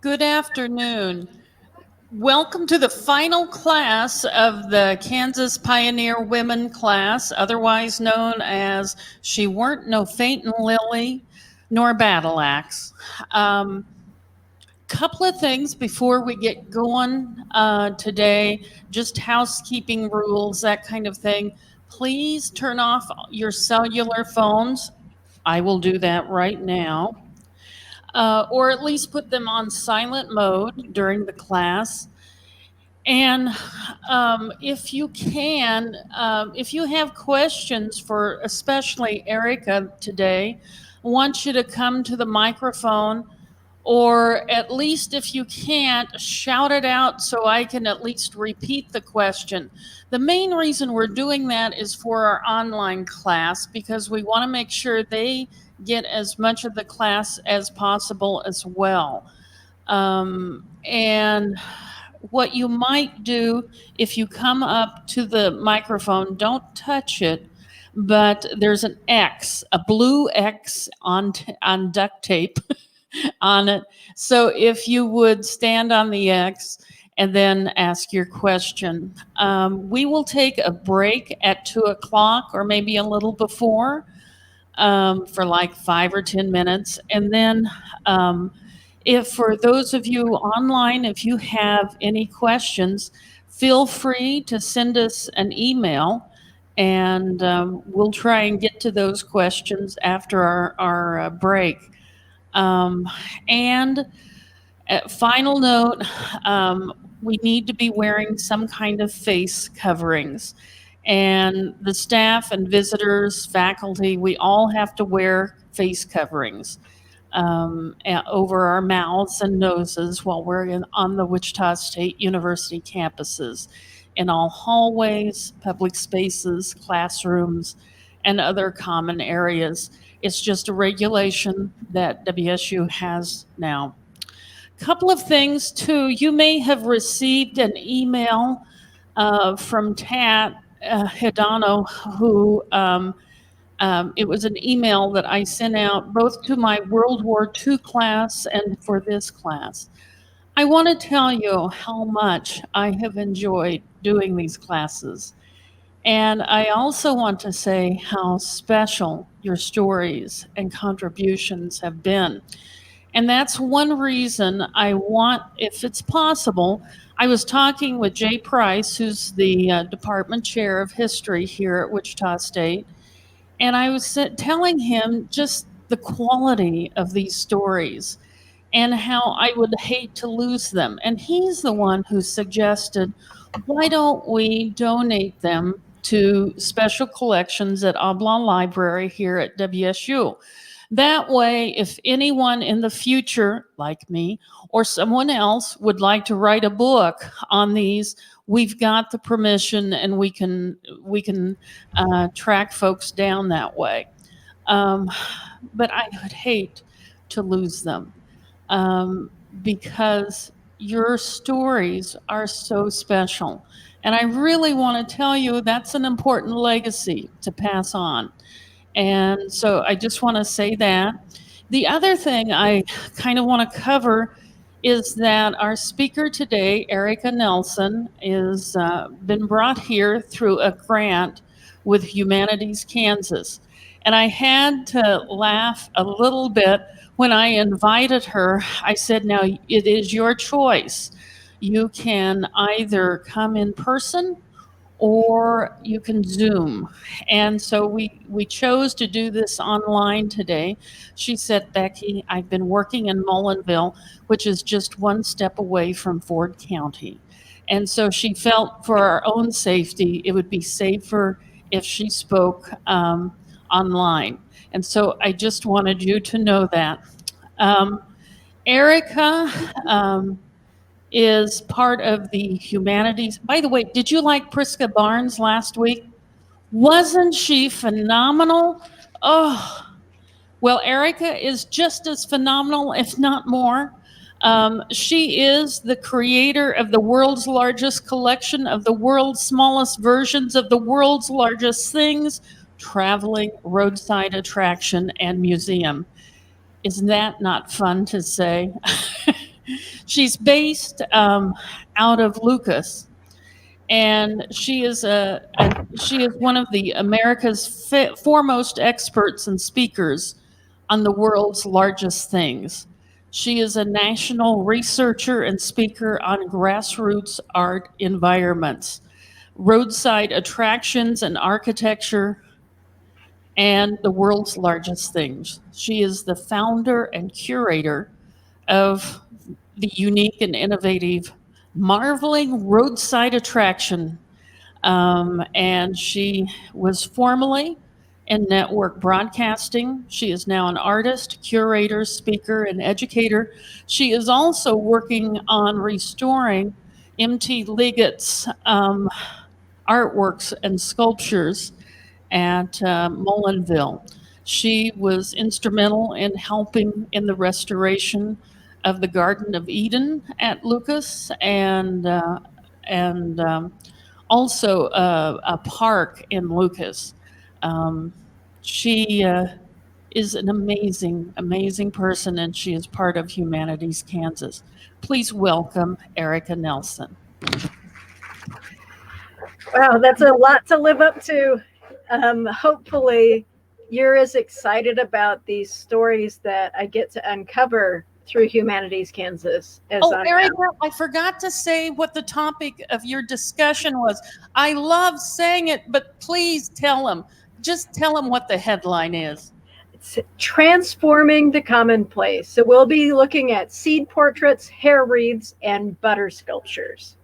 Good afternoon. Welcome to the final class of the Kansas Pioneer Women class, otherwise known as She Weren't No Faintin' Lily Nor Battle Axe. Couple of things before we get going today, just housekeeping rules, that kind of thing. Please turn off your cellular phones. I will do that right now. Or at least put them on silent mode during the class. And if you have questions for especially Erica today, I want you to come to the microphone, or at least if you can't, shout it out so I can at least repeat the question. The main reason we're doing that is for our online class because we want to make sure they get as much of the class as possible as well. And what you might do if you come up to the microphone, don't touch it, but there's an X, a blue X on duct tape on it. So if you would stand on the X and then ask your question. We will take a break at 2 o'clock or maybe a little before for like 5 or 10 minutes. And then if for those of you online, if you have any questions, feel free to send us an email and we'll try and get to those questions after our break. And final note, we need to be wearing some kind of face coverings. And the staff and visitors, faculty, we all have to wear face coverings over our mouths and noses while we're on the Wichita State University campuses, in all hallways, public spaces, classrooms, and other common areas. It's just a regulation that WSU has now. Couple of things too. You may have received an email from Tat Hidano, who it was an email that I sent out both to my World War II class and for this class. I want to tell you how much I have enjoyed doing these classes. And I also want to say how special your stories and contributions have been. And that's one reason I want, if it's possible, I was talking with Jay Price, who's the department chair of history here at Wichita State, and I was telling him just the quality of these stories and how I would hate to lose them. And he's the one who suggested, why don't we donate them to special collections at Oblong Library here at WSU? That way, if anyone in the future, like me, or someone else would like to write a book on these, we've got the permission and we can track folks down that way. But I would hate to lose them because your stories are so special. And I really want to tell you that's an important legacy to pass on. And so I just want to say that. The other thing I kind of want to cover is that our speaker today, Erica Nelson, is been brought here through a grant with Humanities Kansas. And I had to laugh a little bit when I invited her. I said, now it is your choice. You can either come in person or you can Zoom. And so we chose to do this online today. She said, Becky, I've been working in Mullinville, which is just one step away from Ford County. And so she felt for our own safety, it would be safer if she spoke online. And so I just wanted you to know that. Erica, is part of the humanities. By the way, did you like Priska Barnes last week? Wasn't she phenomenal? Oh, well, Erica is just as phenomenal, if not more. She is the creator of the world's largest collection of the world's smallest versions of the world's largest things, traveling roadside attraction and museum. Isn't that not fun to say? She's based out of Lucas, and she is one of the America's foremost experts and speakers on the world's largest things. She is a national researcher and speaker on grassroots art environments, roadside attractions and architecture, and the world's largest things. She is the founder and curator of the unique and innovative Marveling Roadside Attraction. And she was formerly in network broadcasting. She is now an artist, curator, speaker, and educator. She is also working on restoring M.T. Liggett's artworks and sculptures at Mullinville. She was instrumental in helping in the restoration of the Garden of Eden at Lucas, and also a park in Lucas. Um, she is an amazing, amazing person, and she is part of Humanities Kansas. Please welcome Erica Nelson. Wow, that's a lot to live up to. Hopefully, you're as excited about these stories that I get to uncover through Humanities Kansas as I Erica, I forgot to say what the topic of your discussion was. I love saying it, but please tell them. Just tell them what the headline is. It's transforming the commonplace. So we'll be looking at seed portraits, hair wreaths, and butter sculptures.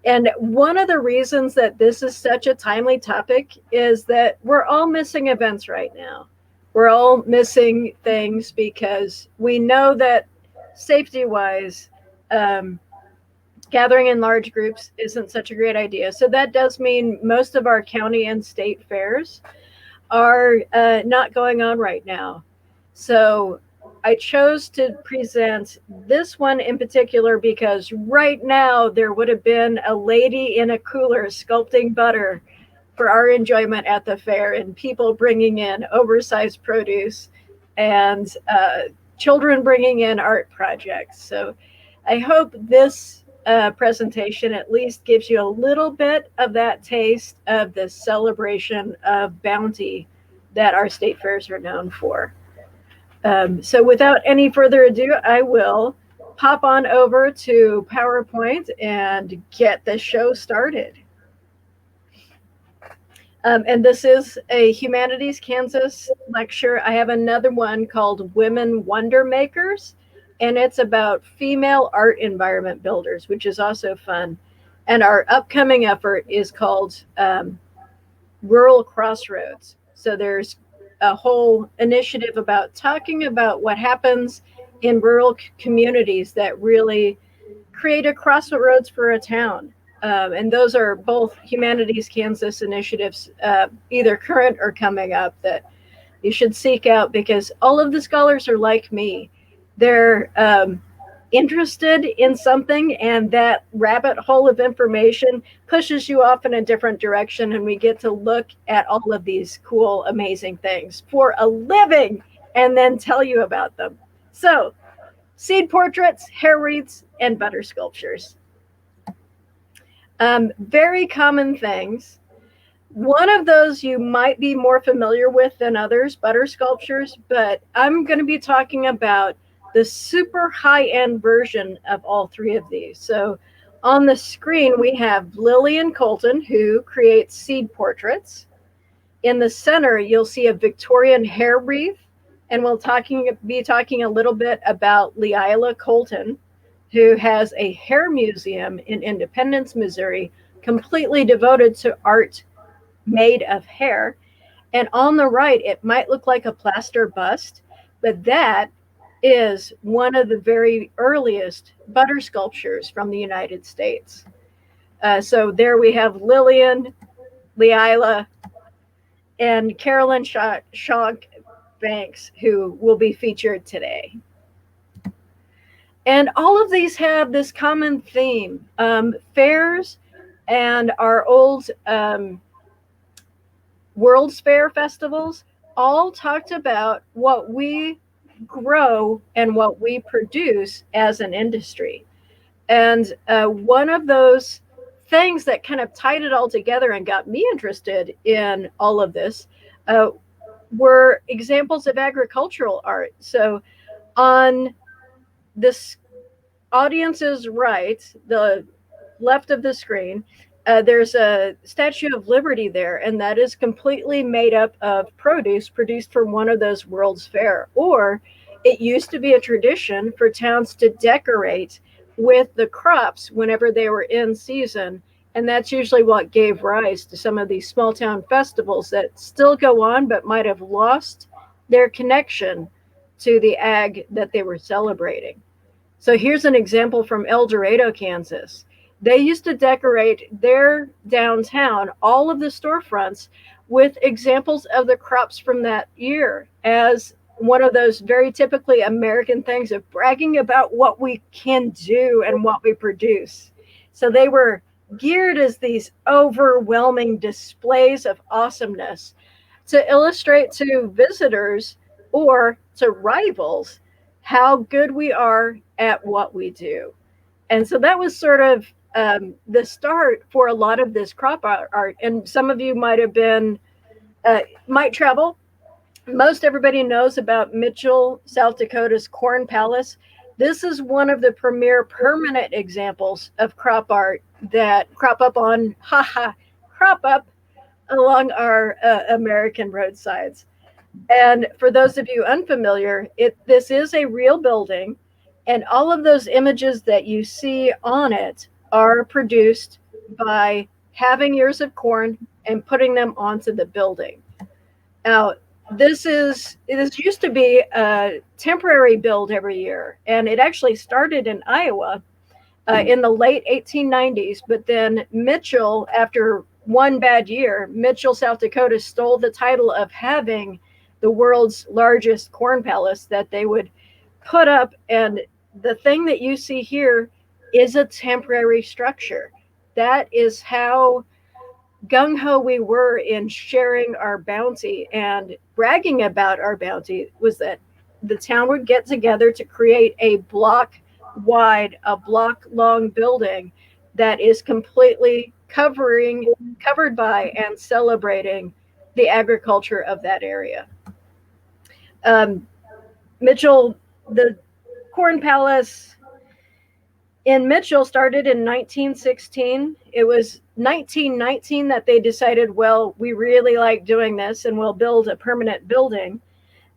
And one of the reasons that this is such a timely topic is that we're all missing events right now. We're all missing things because we know that safety-wise, gathering in large groups isn't such a great idea. So that does mean most of our county and state fairs are not going on right now. So I chose to present this one in particular because right now there would have been a lady in a cooler sculpting butter for our enjoyment at the fair, and people bringing in oversized produce and children bringing in art projects. So I hope this presentation at least gives you a little bit of that taste of the celebration of bounty that our state fairs are known for. So without any further ado, I will pop on over to PowerPoint and get the show started. And this is a Humanities Kansas lecture. I have another one called Women Wonder Makers, and it's about female art environment builders, which is also fun. And our upcoming effort is called Rural Crossroads. So there's a whole initiative about talking about what happens in rural communities that really create a crossroads for a town. And those are both Humanities Kansas initiatives, either current or coming up, that you should seek out because all of the scholars are like me. They're interested in something, and that rabbit hole of information pushes you off in a different direction, and we get to look at all of these cool, amazing things for a living and then tell you about them. So, seed portraits, hair wreaths, and butter sculptures. Very common things. One of those you might be more familiar with than others, butter sculptures, but I'm going to be talking about the super high-end version of all three of these. So on the screen, we have Lilian Colton, who creates seed portraits. In the center, you'll see a Victorian hair wreath, and we'll be talking a little bit about Lilian Colton, who has a hair museum in Independence, Missouri, completely devoted to art made of hair. And on the right, it might look like a plaster bust, but that is one of the very earliest butter sculptures from the United States. So there we have Lilian, Lilian, and Carolyn Shawk Banks, who will be featured today. And all of these have this common theme. Fairs and our old World's Fair festivals all talked about what we grow and what we produce as an industry. And one of those things that kind of tied it all together and got me interested in all of this uh, were examples of agricultural art. So on this audience's right, the left of the screen, there's a Statue of Liberty there, and that is completely made up of produce produced from one of those World's Fair. Or it used to be a tradition for towns to decorate with the crops whenever they were in season. And that's usually what gave rise to some of these small town festivals that still go on, but might have lost their connection to the ag that they were celebrating. So here's an example from El Dorado, Kansas. They used to decorate their downtown, all of the storefronts, with examples of the crops from that year as one of those very typically American things of bragging about what we can do and what we produce. So they were geared as these overwhelming displays of awesomeness to illustrate to visitors or to rivals how good we are at what we do. And so that was sort of the start for a lot of this crop art. And some of you might have been, might travel. Most everybody knows about Mitchell, South Dakota's Corn Palace. This is one of the premier permanent examples of crop art that crop up along our American roadsides. And for those of you unfamiliar, this is a real building, and all of those images that you see on it are produced by having ears of corn and putting them onto the building. Now, this used to be a temporary build every year, and it actually started in Iowa in the late 1890s. But then Mitchell, after one bad year, Mitchell, South Dakota, stole the title of having the world's largest corn palace that they would put up. And the thing that you see here is a temporary structure. That is how gung-ho we were in sharing our bounty and bragging about our bounty, was that the town would get together to create a block long building that is completely covered by and celebrating the agriculture of that area. Mitchell, the Corn Palace in Mitchell started in 1916. It was 1919 that they decided, well, we really like doing this and we'll build a permanent building.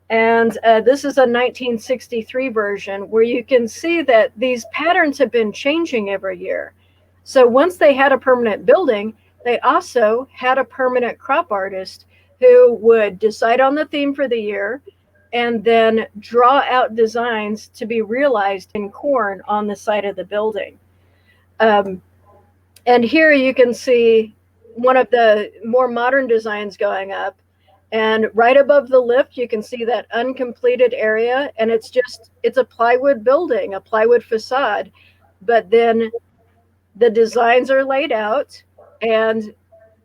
And this is a 1963 version where you can see that these patterns have been changing every year. So once they had a permanent building, they also had a permanent crop artist who would decide on the theme for the year and then draw out designs to be realized in corn on the side of the building. And here you can see one of the more modern designs going up. And right above the lift, you can see that uncompleted area. And it's a plywood building, a plywood facade. But then the designs are laid out and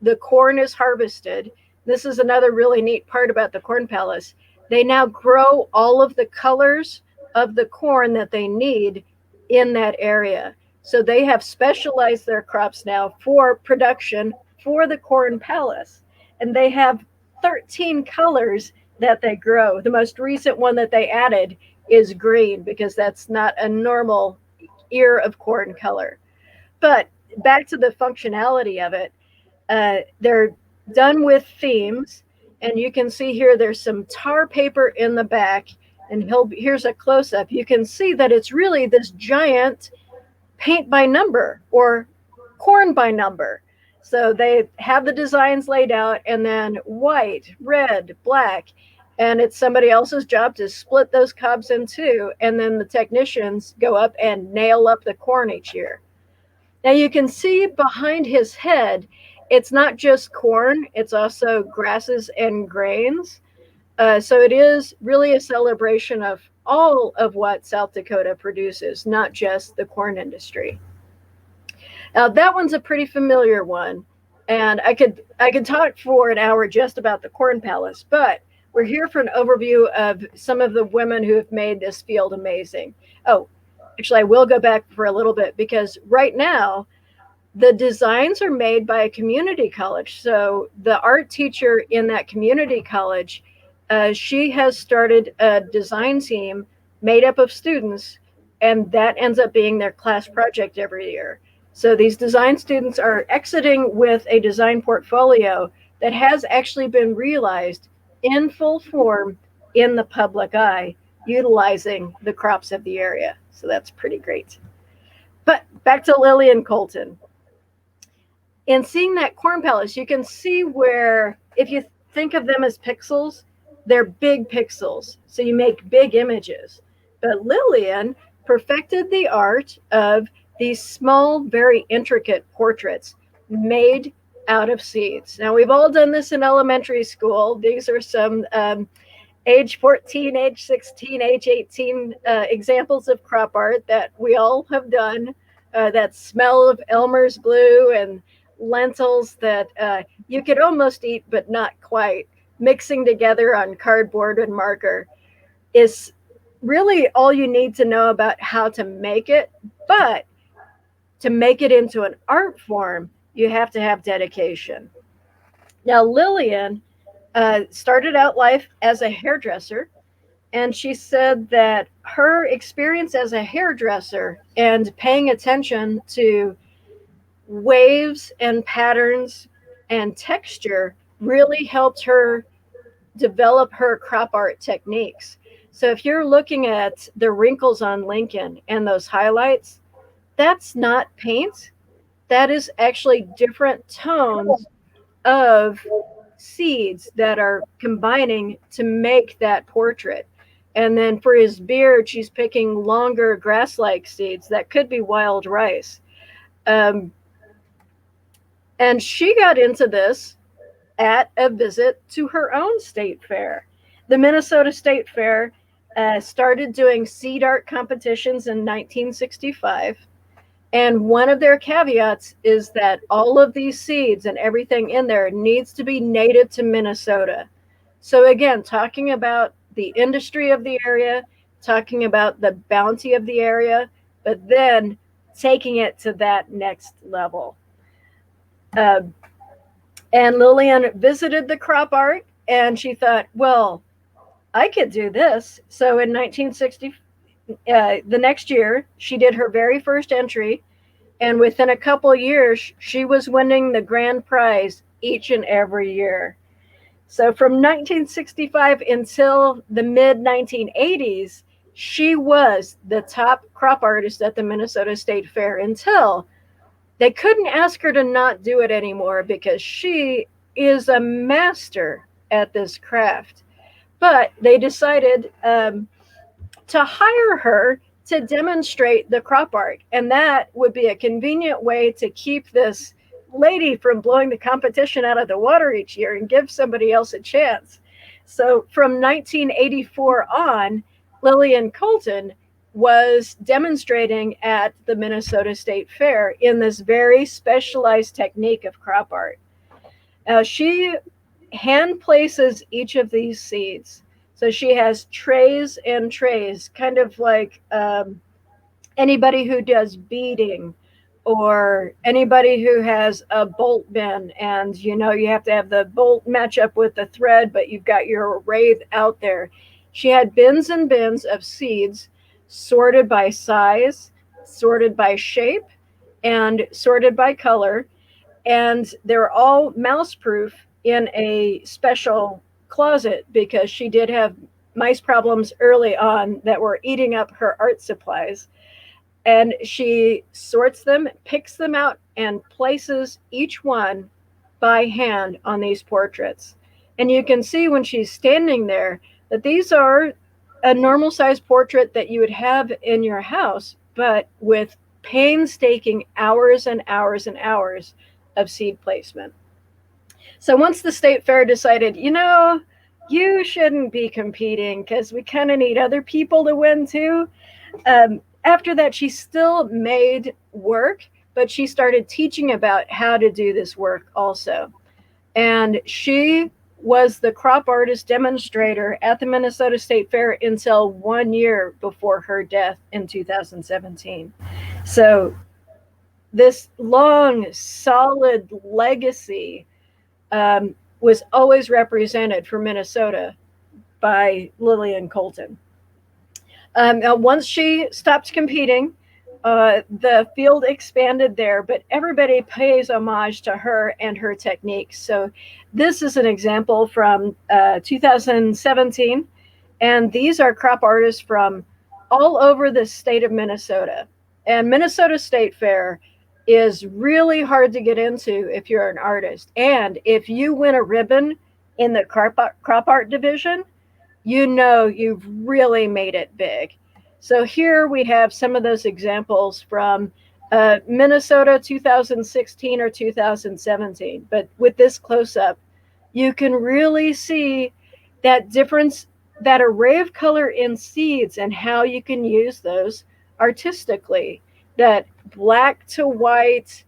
the corn is harvested. This is another really neat part about the Corn Palace. They now grow all of the colors of the corn that they need in that area. So they have specialized their crops now for production for the Corn Palace. And they have 13 colors that they grow. The most recent one that they added is green because that's not a normal ear of corn color. But back to the functionality of it, they're done with themes. And you can see here there's some tar paper in the back. And here's a close-up. You can see that it's really this giant paint by number or corn by number. So they have the designs laid out and then white, red, black. And it's somebody else's job to split those cobs in two. And then the technicians go up and nail up the corn each year. Now you can see behind his head, it's not just corn, it's also grasses and grains. So it is really a celebration of all of what South Dakota produces, not just the corn industry. Now that one's a pretty familiar one, and I could talk for an hour just about the Corn Palace, but we're here for an overview of some of the women who have made this field amazing. Oh, actually, I will go back for a little bit because right now, the designs are made by a community college. So the art teacher in that community college, she has started a design team made up of students, and that ends up being their class project every year. So these design students are exiting with a design portfolio that has actually been realized in full form in the public eye, utilizing the crops of the area. So that's pretty great. But back to Lilian Colton. In seeing that corn palace, you can see where, if you think of them as pixels, they're big pixels. So you make big images. But Lilian perfected the art of these small, very intricate portraits made out of seeds. Now, we've all done this in elementary school. These are some age 14, age 16, age 18 examples of crop art that we all have done. That smell of Elmer's glue and lentils that you could almost eat, but not quite, mixing together on cardboard and marker is really all you need to know about how to make it. But to make it into an art form, you have to have dedication. Now, Lilian started out life as a hairdresser, and she said that her experience as a hairdresser and paying attention to waves and patterns and texture really helped her develop her crop art techniques. So if you're looking at the wrinkles on Lincoln and those highlights, that's not paint. That is actually different tones of seeds that are combining to make that portrait. And then for his beard, she's picking longer grass-like seeds that could be wild rice. And she got into this at a visit to her own state fair. The Minnesota State Fair started doing seed art competitions in 1965. And one of their caveats is that all of these seeds and everything in there needs to be native to Minnesota. So again, talking about the industry of the area, talking about the bounty of the area, but then taking it to that next level. And Lilian visited the crop art and she thought, well, I could do this. So in 1960, the next year, she did her very first entry. And within a couple years, she was winning the grand prize each and every year. So from 1965 until the mid 1980s, she was the top crop artist at the Minnesota State Fair until they couldn't ask her to not do it anymore because she is a master at this craft. But they decided to hire her to demonstrate the crop art. And that would be a convenient way to keep this lady from blowing the competition out of the water each year and give somebody else a chance. So from 1984 on, Lilian Colton was demonstrating at the Minnesota State Fair in this very specialized technique of crop art. She hand places each of these seeds. So she has trays and trays, kind of like anybody who does beading or anybody who has a bolt bin, and you have to have the bolt match up with the thread, but you've got your wreath out there. She had bins and bins of seeds sorted by size, sorted by shape, and sorted by color. And they're all mouse proof in a special closet because she did have mice problems early on that were eating up her art supplies. And she sorts them, picks them out, and places each one by hand on these portraits. And you can see when she's standing there that these are a normal size portrait that you would have in your house, but with painstaking hours and hours and hours of seed placement. So once the state fair decided, you shouldn't be competing because we kind of need other people to win too. After that, she still made work, but she started teaching about how to do this work also. And she was the crop artist demonstrator at the Minnesota State Fair until 1 year before her death in 2017. So this long, solid legacy was always represented for Minnesota by Lilian Colton. Once she stopped competing, the field expanded there, but everybody pays homage to her and her techniques. So this is an example from 2017, and these are crop artists from all over the state of Minnesota. And Minnesota State Fair is really hard to get into if you're an artist. And if you win a ribbon in the crop art division, you know you've really made it big. So here we have some of those examples from Minnesota 2016 or 2017. But with this close-up, you can really see that difference, that array of color in seeds and how you can use those artistically. That black to white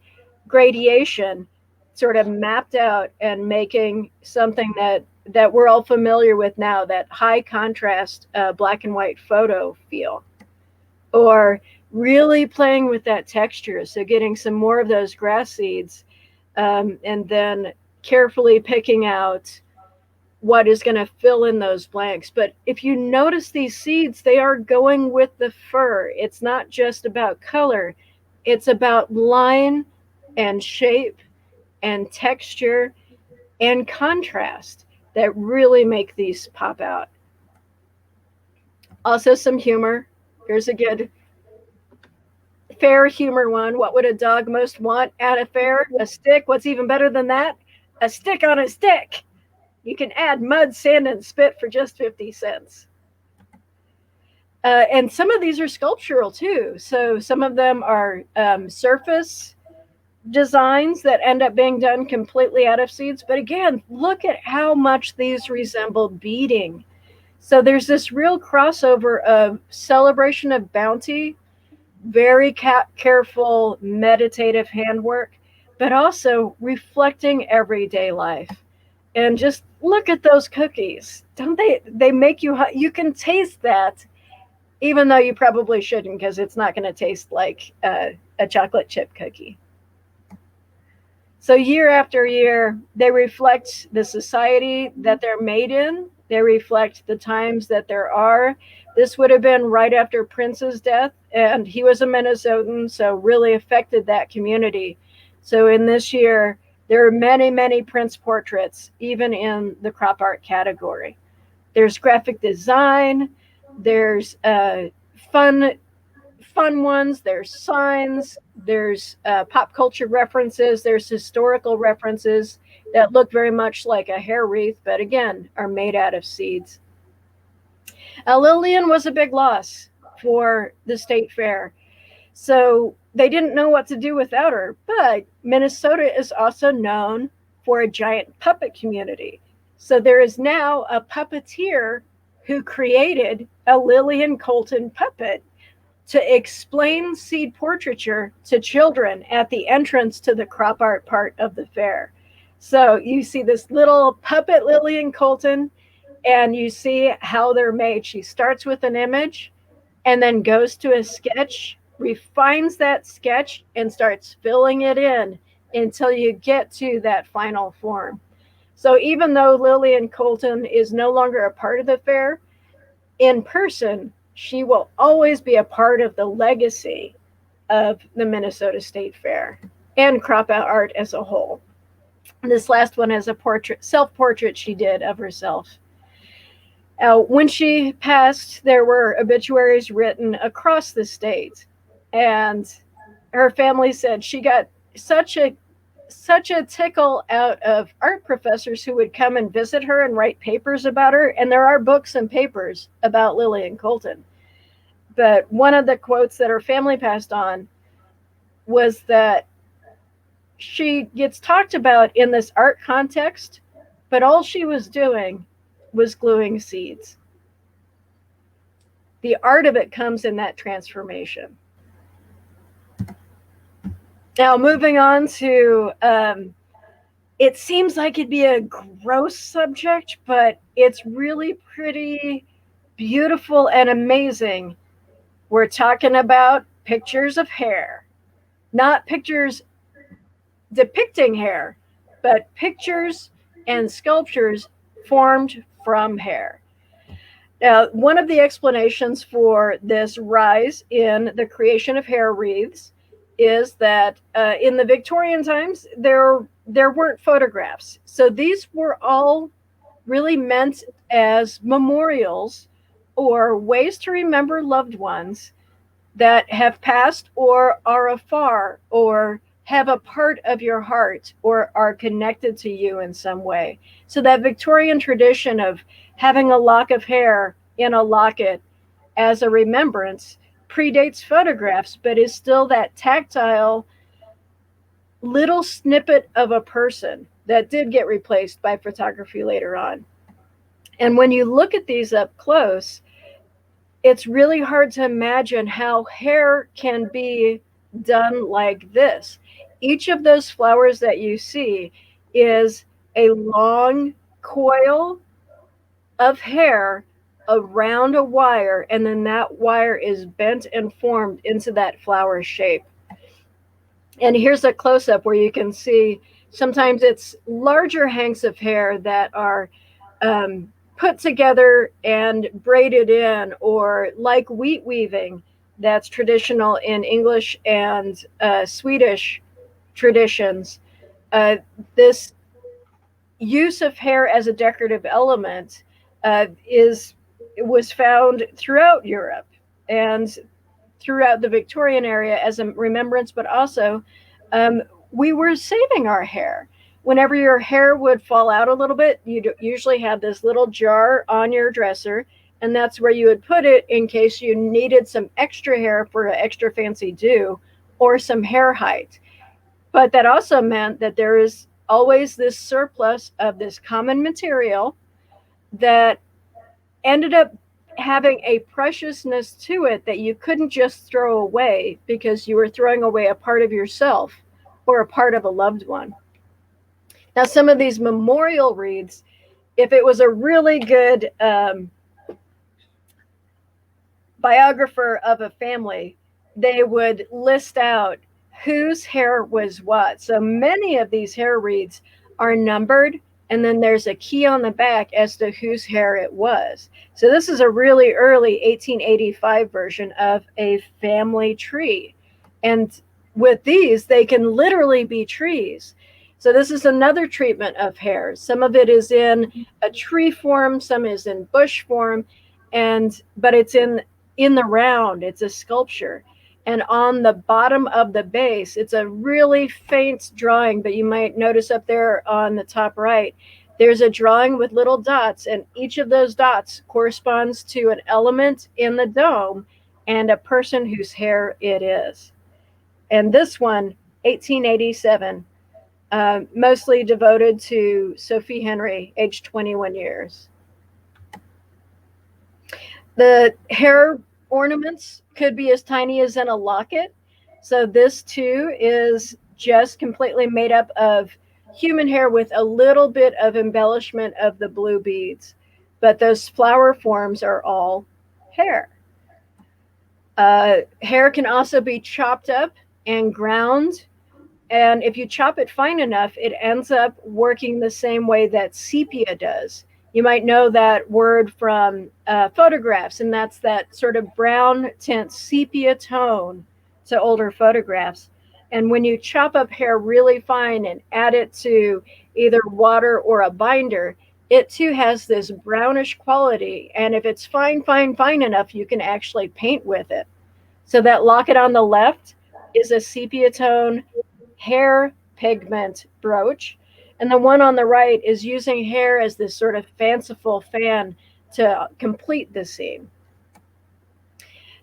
gradation sort of mapped out and making something that we're all familiar with now, that high contrast black and white photo feel. Or really playing with that texture, so getting some more of those grass seeds, and then carefully picking out what is going to fill in those blanks. But if you notice these seeds, they are going with the fur. It's not just about color, it's about line and shape and texture and contrast that really make these pop out. Also some humor. Here's a good fair humor one. What would a dog most want at a fair? A stick. What's even better than that? A stick on a stick. You can add mud, sand, and spit for just 50 cents. And some of these are sculptural too. So some of them are surface designs that end up being done completely out of seeds. But again, look at how much these resemble beading. So there's this real crossover of celebration of bounty, very careful, meditative handwork, but also reflecting everyday life. And just look at those cookies. Don't they make you can taste that, even though you probably shouldn't, because it's not going to taste like a chocolate chip cookie. So year after year, they reflect the society that they're made in. They reflect the times that there are. This would have been right after Prince's death, and he was a Minnesotan, so really affected that community. So in this year, there are many, many Prince portraits, even in the crop art category. There's graphic design, there's fun ones, there's signs, there's pop culture references, there's historical references that look very much like a hair wreath, but again, are made out of seeds. Lilian was a big loss for the state fair. So they didn't know what to do without her. But Minnesota is also known for a giant puppet community. So there is now a puppeteer who created a Lilian Colton puppet to explain seed portraiture to children at the entrance to the crop art part of the fair. So you see this little puppet Lilian Colton, and you see how they're made. She starts with an image and then goes to a sketch, refines that sketch, and starts filling it in until you get to that final form. So even though Lilian Colton is no longer a part of the fair, in person, she will always be a part of the legacy of the Minnesota State Fair and crop art as a whole. This last one is a self-portrait she did of herself. When she passed, there were obituaries written across the state, and her family said she got such a tickle out of art professors who would come and visit her and write papers about her. And there are books and papers about Lilian Colton. But one of the quotes that her family passed on was that she gets talked about in this art context, but all she was doing was gluing seeds. The art of it comes in that transformation. Now, moving on to It seems like it'd be a gross subject, but it's really pretty beautiful and amazing. We're talking about pictures of hair, not pictures depicting hair, but pictures and sculptures formed from hair. Now, one of the explanations for this rise in the creation of hair wreaths is that in the Victorian times there weren't photographs, so these were all really meant as memorials or ways to remember loved ones that have passed or are afar or have a part of your heart or are connected to you in some way. So that Victorian tradition of having a lock of hair in a locket as a remembrance predates photographs, but is still that tactile little snippet of a person that did get replaced by photography later on. And when you look at these up close, it's really hard to imagine how hair can be done like this. Each of those flowers that you see is a long coil of hair around a wire, and then that wire is bent and formed into that flower shape. And here's a close up where you can see sometimes it's larger hanks of hair that are put together and braided in, or like wheat weaving that's traditional in English and Swedish traditions. This use of hair as a decorative element is was found throughout Europe and throughout the Victorian area as a remembrance, but also um, we were saving our hair. Whenever your hair would fall out a little bit, you'd usually have this little jar on your dresser, and that's where you would put it in case you needed some extra hair for an extra fancy do or some hair height. But that also meant that there is always this surplus of this common material that ended up having a preciousness to it that you couldn't just throw away because you were throwing away a part of yourself or a part of a loved one. Now, some of these memorial wreaths, if it was a really good biographer of a family, they would list out whose hair was what. So many of these hair wreaths are numbered, and then there's a key on the back as to whose hair it was. So this is a really early 1885 version of a family tree. And with these, they can literally be trees. So this is another treatment of hair. Some of it is in a tree form, some is in bush form, but it's in the round, it's a sculpture. And on the bottom of the base, it's a really faint drawing, but you might notice up there on the top right, there's a drawing with little dots, and each of those dots corresponds to an element in the dome and a person whose hair it is. And this one, 1887, mostly devoted to Sophie Henry, age 21 years. The hair ornaments could be as tiny as in a locket. So this too is just completely made up of human hair with a little bit of embellishment of the blue beads. But those flower forms are all hair. Hair can also be chopped up and ground. And if you chop it fine enough, it ends up working the same way that sepia does. You might know that word from photographs, and that's that sort of brown tint sepia tone to older photographs. And when you chop up hair really fine and add it to either water or a binder, it too has this brownish quality. And if it's fine enough, you can actually paint with it. So that locket on the left is a sepia tone hair pigment brooch. And the one on the right is using hair as this sort of fanciful fan to complete the scene.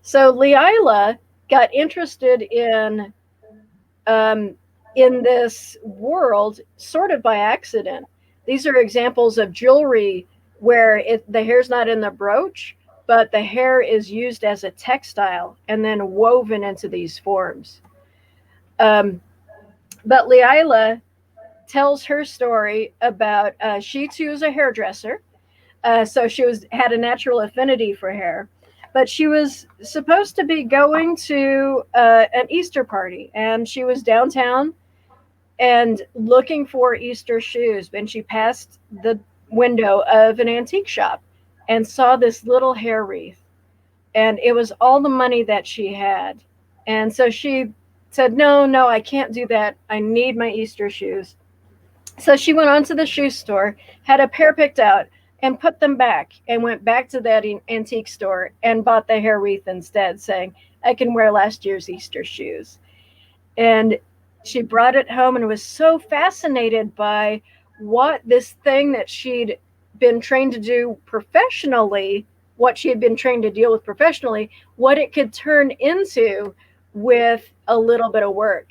So Lilian got interested in this world sort of by accident. These are examples of jewelry where the hair's not in the brooch, but the hair is used as a textile and then woven into these forms. But Lilian tells her story about she too is a hairdresser. So she had a natural affinity for hair, but she was supposed to be going to an Easter party, and she was downtown and looking for Easter shoes. And she passed the window of an antique shop and saw this little hair wreath, and it was all the money that she had. And so she said, "No, no, I can't do that. I need my Easter shoes." So she went on to the shoe store, had a pair picked out, and put them back, and went back to that antique store and bought the hair wreath instead, saying, "I can wear last year's Easter shoes." And she brought it home and was so fascinated by what this thing that she'd been trained to do professionally, what she had been trained to deal with professionally, what it could turn into with a little bit of work.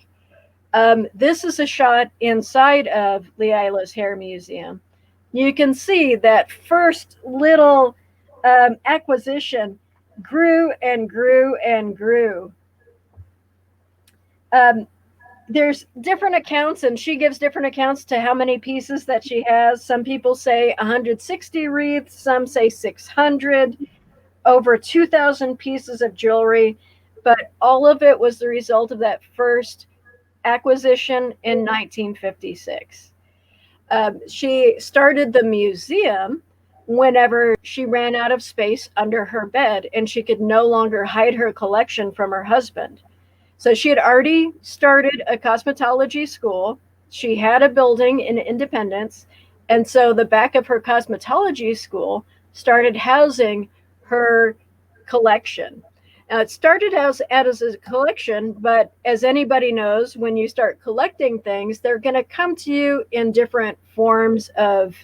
This is a shot inside of Lila's Hair Museum. You can see that first little acquisition grew and grew and grew. There's different accounts, and she gives different accounts to how many pieces that she has. Some people say 160 wreaths, some say 600, over 2,000 pieces of jewelry, but all of it was the result of that first acquisition in 1956. She started the museum whenever she ran out of space under her bed and she could no longer hide her collection from her husband. So she had already started a cosmetology school. She had a building in Independence. And so the back of her cosmetology school started housing her collection. Now, it started out as a collection, but as anybody knows, when you start collecting things, they're going to come to you in different forms of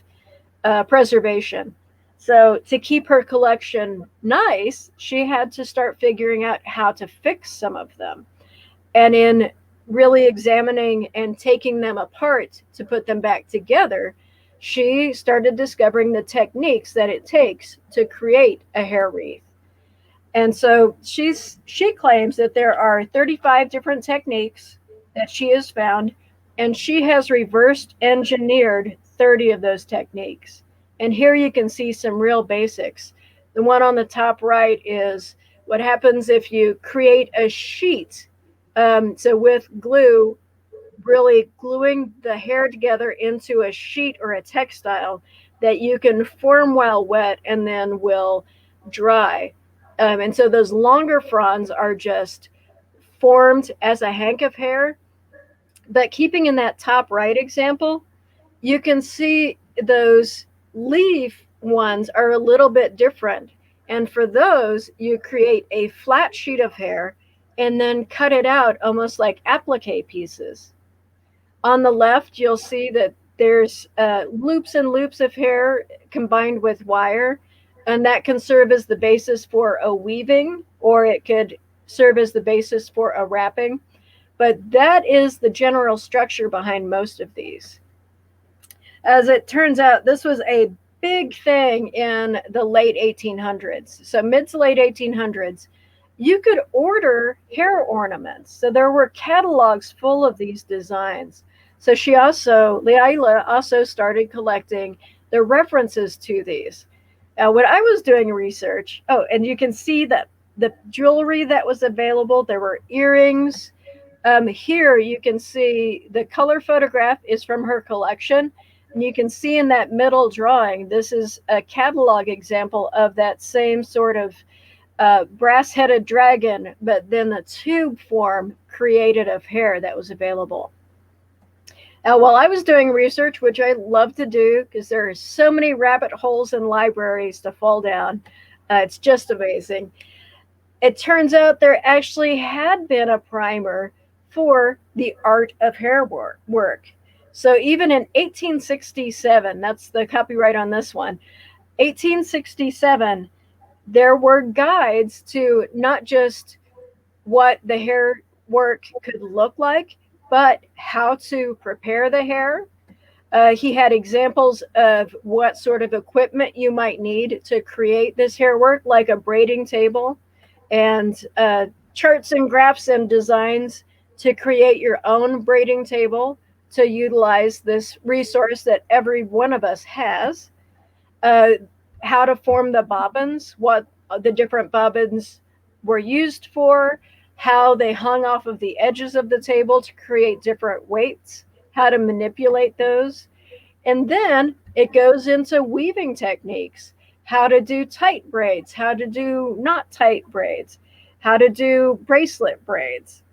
preservation. So to keep her collection nice, she had to start figuring out how to fix some of them. And in really examining and taking them apart to put them back together, she started discovering the techniques that it takes to create a hair wreath. And so she claims that there are 35 different techniques that she has found, and she has reversed engineered 30 of those techniques. And here you can see some real basics. The one on the top right is what happens if you create a sheet. So with glue, really gluing the hair together into a sheet or a textile that you can form while wet and then will dry. And so those longer fronds are just formed as a hank of hair. But keeping in that top right example, you can see those leaf ones are a little bit different. And for those, you create a flat sheet of hair and then cut it out almost like applique pieces. On the left, you'll see that there's loops and loops of hair combined with wire, and that can serve as the basis for a weaving, or it could serve as the basis for a wrapping. But that is the general structure behind most of these. As it turns out, this was a big thing in the late 1800s. So mid to late 1800s, you could order hair ornaments. So there were catalogs full of these designs. So Lila also started collecting the references to these. Now, when I was doing research, and you can see that the jewelry that was available, there were earrings. Here you can see the color photograph is from her collection. And you can see in that middle drawing, this is a catalog example of that same sort of brass-headed dragon, but then the tube form created of hair that was available. Now, while I was doing research, which I love to do because there are so many rabbit holes in libraries to fall down, it's just amazing. It turns out there actually had been a primer for the art of hair work. So even in 1867, that's the copyright on this one, 1867, there were guides to not just what the hair work could look like, but how to prepare the hair. He had examples of what sort of equipment you might need to create this hair work, like a braiding table, and charts and graphs and designs to create your own braiding table, to utilize this resource that every one of us has. Uh, how to form the bobbins, what the different bobbins were used for, how they hung off of the edges of the table to create different weights, how to manipulate those. And then it goes into weaving techniques, how to do tight braids, how to do not tight braids, how to do bracelet braids,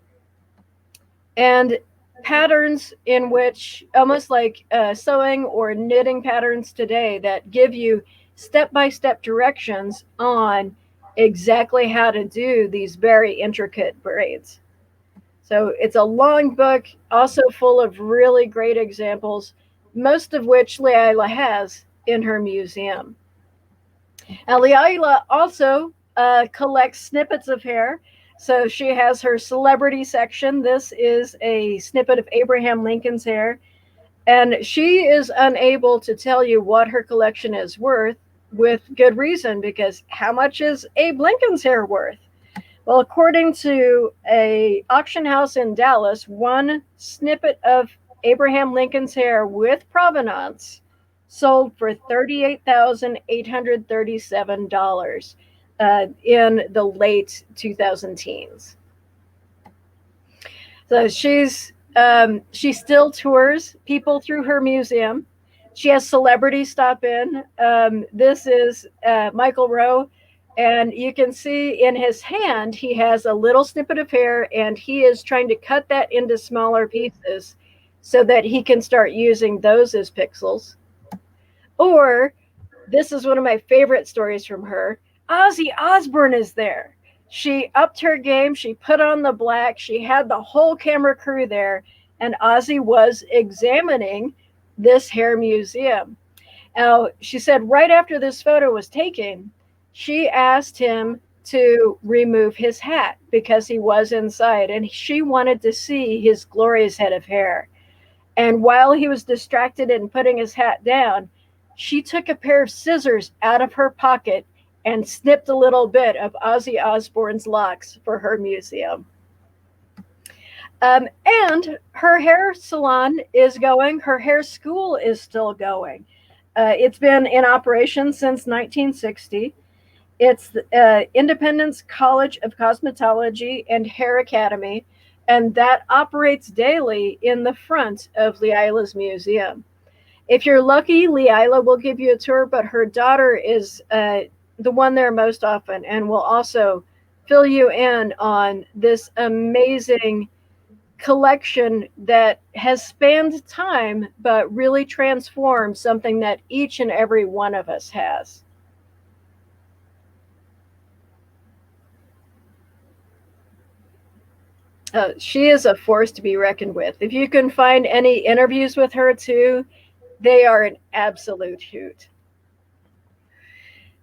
and patterns in which almost like sewing or knitting patterns today that give you step-by-step directions on exactly how to do these very intricate braids. So it's a long book, also full of really great examples, most of which Leila has in her museum. Now, Leila also collects snippets of hair. So she has her celebrity section. This is a snippet of Abraham Lincoln's hair. And she is unable to tell you what her collection is worth with good reason, because how much is Abe Lincoln's hair worth? Well, according to a auction house in Dallas, one snippet of Abraham Lincoln's hair with provenance sold for $38,837 in the late 2000 teens. So she still tours people through her museum. She has celebrities stop in. This is Michael Rowe, and you can see in his hand he has a little snippet of hair, and he is trying to cut that into smaller pieces so that he can start using those as pixels. Or this is one of my favorite stories from her. Ozzy Osbourne is there. She upped her game. She put on the black. She had the whole camera crew there, and Ozzy was examining this hair museum. Now, she said right after this photo was taken, she asked him to remove his hat because he was inside, and she wanted to see his glorious head of hair. And while he was distracted in putting his hat down, she took a pair of scissors out of her pocket and snipped a little bit of Ozzy Osbourne's locks for her museum. And her hair salon is going. Her hair school is still going. It's been in operation since 1960. It's the Independence College of Cosmetology and Hair Academy, and that operates daily in the front of Leila's museum. If you're lucky, Leila will give you a tour, but her daughter is the one there most often and will also fill you in on this amazing collection that has spanned time but really transformed something that each and every one of us has. She is a force to be reckoned with. If you can find any interviews with her too, they are an absolute hoot.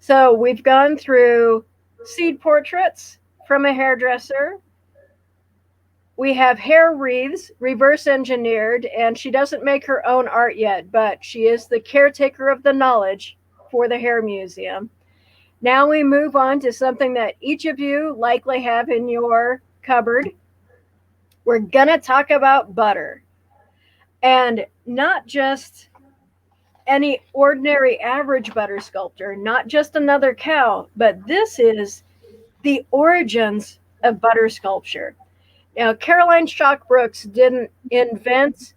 So we've gone through seed portraits from a hairdresser. We have hair wreaths, reverse engineered, and she doesn't make her own art yet, but she is the caretaker of the knowledge for the hair museum. Now we move on to something that each of you likely have in your cupboard. We're going to talk about butter. And not just any ordinary average butter sculptor, not just another cow, but this is the origins of butter sculpture. Now, Caroline Shawk Brooks didn't invent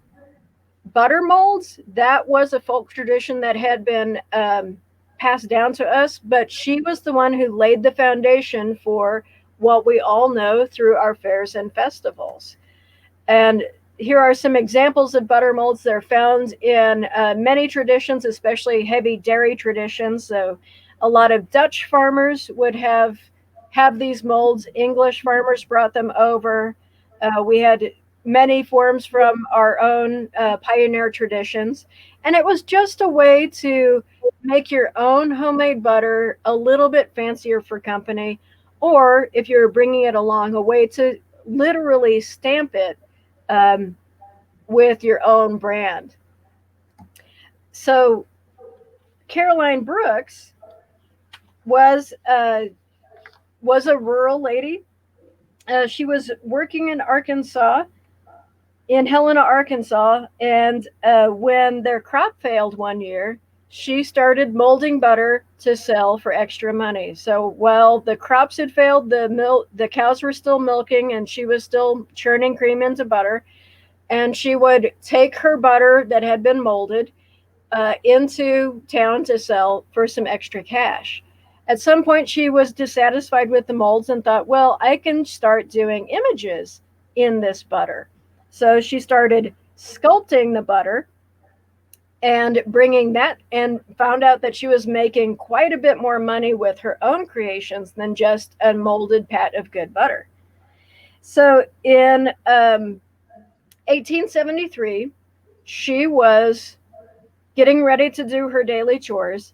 butter molds. That was a folk tradition that had been passed down to us, but she was the one who laid the foundation for what we all know through our fairs and festivals. And here are some examples of butter molds. They're found in many traditions, especially heavy dairy traditions. So a lot of Dutch farmers would have these molds. English farmers brought them over. We had many forms from our own pioneer traditions. And it was just a way to make your own homemade butter a little bit fancier for company. Or if you're bringing it along, a way to literally stamp it with your own brand. So Caroline Brooks was a rural lady. She was working in Arkansas, in Helena, Arkansas. And when their crop failed one year, she started molding butter to sell for extra money. So while the crops had failed, the cows were still milking, and she was still churning cream into butter. And she would take her butter that had been molded into town to sell for some extra cash. At some point, she was dissatisfied with the molds and thought, well, I can start doing images in this butter. So she started sculpting the butter and bringing that, and found out that she was making quite a bit more money with her own creations than just a molded pat of good butter. So in 1873, she was getting ready to do her daily chores,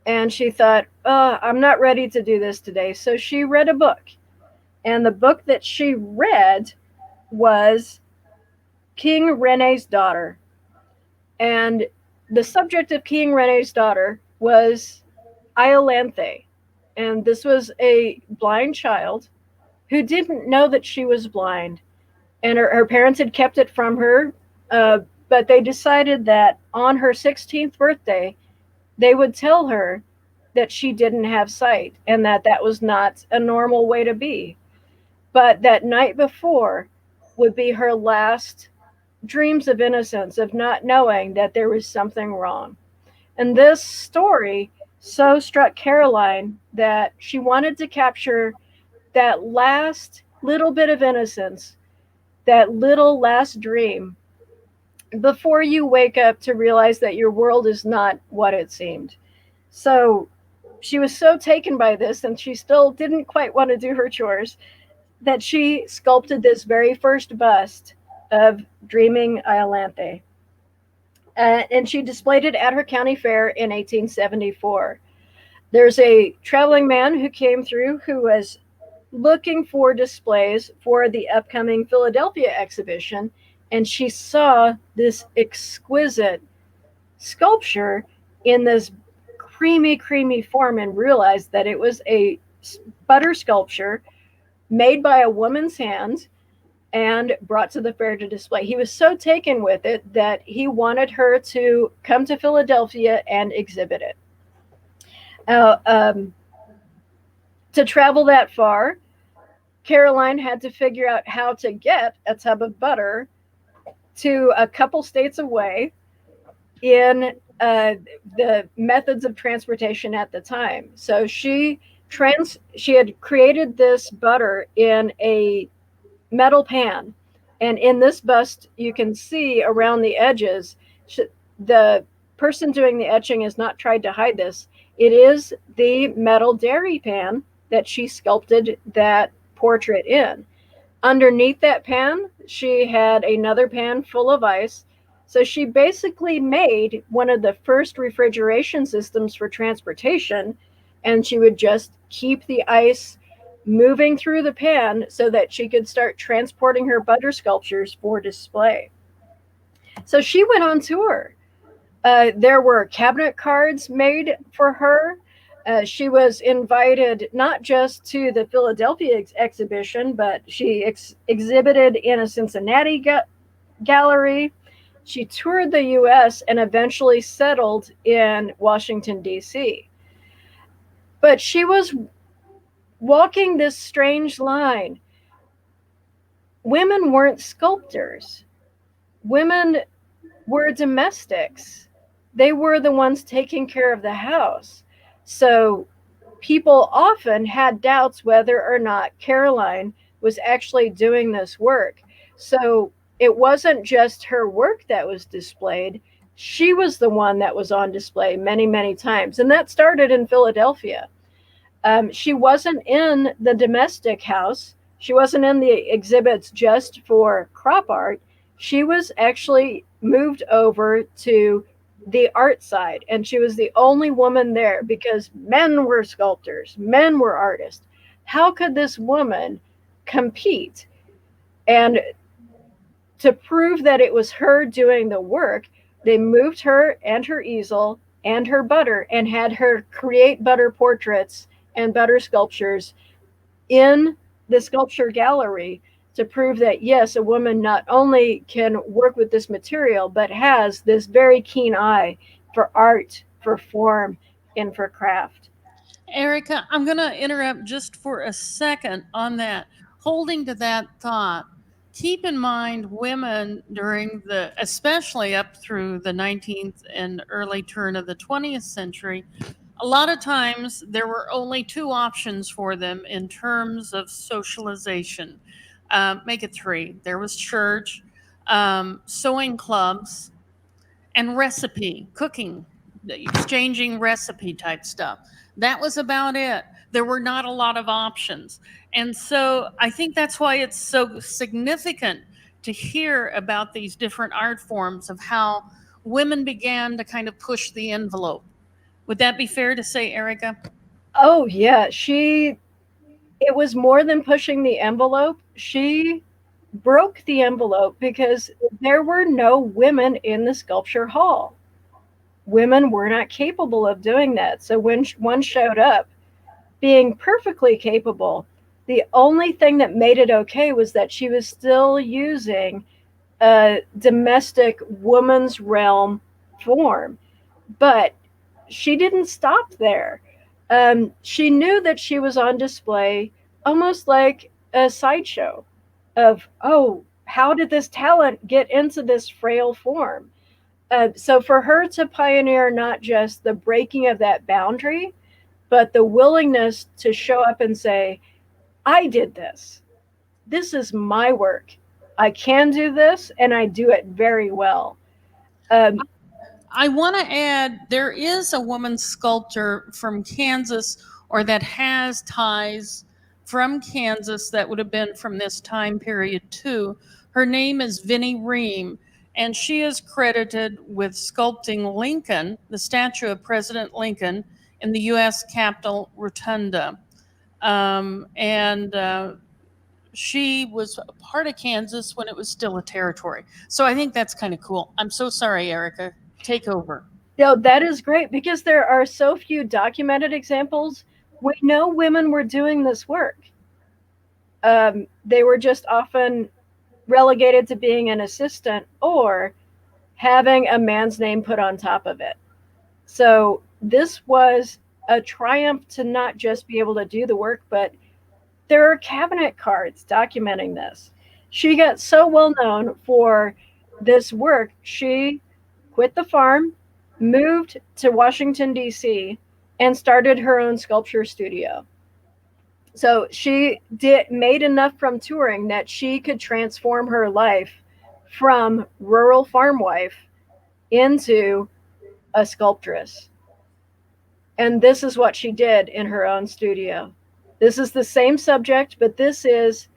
and she thought, oh, I'm not ready to do this today. So she read a book, and the book that she read was King Rene's Daughter. And the subject of King Rene's Daughter was Iolanthe. And this was a blind child who didn't know that she was blind. And her parents had kept it from her, but they decided that on her 16th birthday, they would tell her that she didn't have sight and that that was not a normal way to be. But that night before would be her last dreams of innocence, of not knowing that there was something wrong. And this story so struck Caroline that she wanted to capture that last little bit of innocence, that little last dream, before you wake up to realize that your world is not what it seemed. So she was so taken by this, and she still didn't quite want to do her chores, that she sculpted this very first bust of Dreaming Iolanthe. And she displayed it at her county fair in 1874. There's a traveling man who came through who was looking for displays for the upcoming Philadelphia exhibition, and she saw this exquisite sculpture in this creamy form and realized that it was a butter sculpture made by a woman's hand and brought to the fair to display. He was so taken with it that he wanted her to come to Philadelphia and exhibit it. Uh, um, to travel that far, Caroline had to figure out how to get a tub of butter to a couple states away in the methods of transportation at the time. So she had created this butter in a metal pan, and in this bust you can see around the edges, the person doing the etching has not tried to hide this. It is the metal dairy pan that she sculpted that portrait in. Underneath that pan, she had another pan full of ice. So she basically made one of the first refrigeration systems for transportation, and she would just keep the ice moving through the pan so that she could start transporting her butter sculptures for display. So she went on tour. There were cabinet cards made for her. She was invited not just to the Philadelphia exhibition, but she exhibited in a Cincinnati gallery. She toured the U.S. and eventually settled in Washington, D.C. But she was walking this strange line. Women weren't sculptors. Women were domestics. They were the ones taking care of the house. So people often had doubts whether or not Caroline was actually doing this work. So it wasn't just her work that was displayed. She was the one that was on display many times. And that started in Philadelphia. She wasn't in the domestic house. She wasn't in the exhibits just for crop art. She was actually moved over to the art side, and she was the only woman there because men were sculptors, men were artists. How could this woman compete? And to prove that it was her doing the work, they moved her and her easel and her butter and had her create butter portraits and butter sculptures in the sculpture gallery to prove that yes, a woman not only can work with this material, but has this very keen eye for art, for form, and for craft. Erica, I'm going to interrupt just for a second on that. Holding to that thought, keep in mind women during the, especially up through the 19th and early turn of the 20th century, a lot of times there were only two options for them in terms of socialization. Make it three. There was church, sewing clubs, and recipe, cooking, exchanging recipe type stuff. That was about it. There were not a lot of options. And so I think that's why it's so significant to hear about these different art forms of how women began to kind of push the envelope. Would that be fair to say, Erica? Oh, yeah. It was more than pushing the envelope. She broke the envelope because there were no women in the sculpture hall. Women were not capable of doing that. So when one showed up being perfectly capable, the only thing that made it okay was that she was still using a domestic woman's realm form. But she didn't stop there. She knew that she was on display almost like a sideshow of, oh, how did this talent get into this frail form? So for her to pioneer not just the breaking of that boundary, but the willingness to show up and say, I did this. This is my work. I can do this, and I do it very well. Um, I want to add there is a woman sculptor from Kansas or that has ties from Kansas that would have been from this time period too. Her name is Vinnie Ream, and she is credited with sculpting Lincoln, the statue of President Lincoln, in the U.S. Capitol Rotunda. And she was a part of Kansas when it was still a territory. So I think that's kind of cool. I'm so sorry, Erica. Take over. that is great because there are so few documented examples. We know women were doing this work. They were just often relegated to being an assistant or having a man's name put on top of it. So this was a triumph to not just be able to do the work, but there are cabinet cards documenting this. She got so well known for this work, she quit the farm, moved to Washington, D.C., and started her own sculpture studio. So she made enough from touring that she could transform her life from rural farm wife into a sculptress. And this is what she did in her own studio. This is the same subject, but this is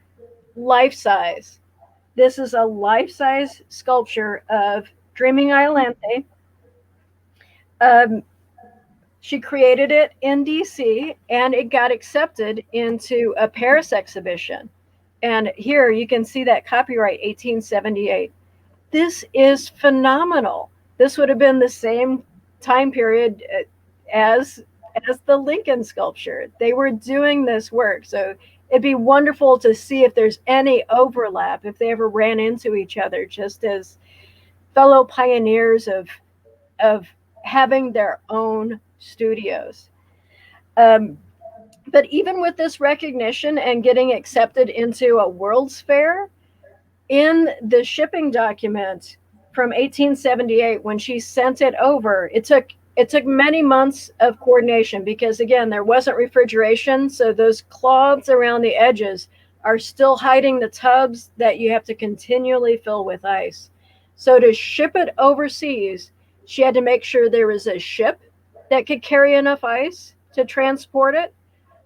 life size. This is a life size sculpture of Dreaming Iolanthe. Um, she created it in DC and it got accepted into a Paris exhibition. And here you can see that copyright 1878. This is phenomenal. This would have been the same time period as the Lincoln sculpture. They were doing this work. So it'd be wonderful to see if there's any overlap, if they ever ran into each other, just as fellow pioneers of having their own studios. Um, but even with this recognition and getting accepted into a World's Fair, in the shipping document from 1878, when she sent it over, it took many months of coordination because again there wasn't refrigeration, so those cloths around the edges are still hiding the tubs that you have to continually fill with ice. So to ship it overseas, she had to make sure there was a ship that could carry enough ice to transport it.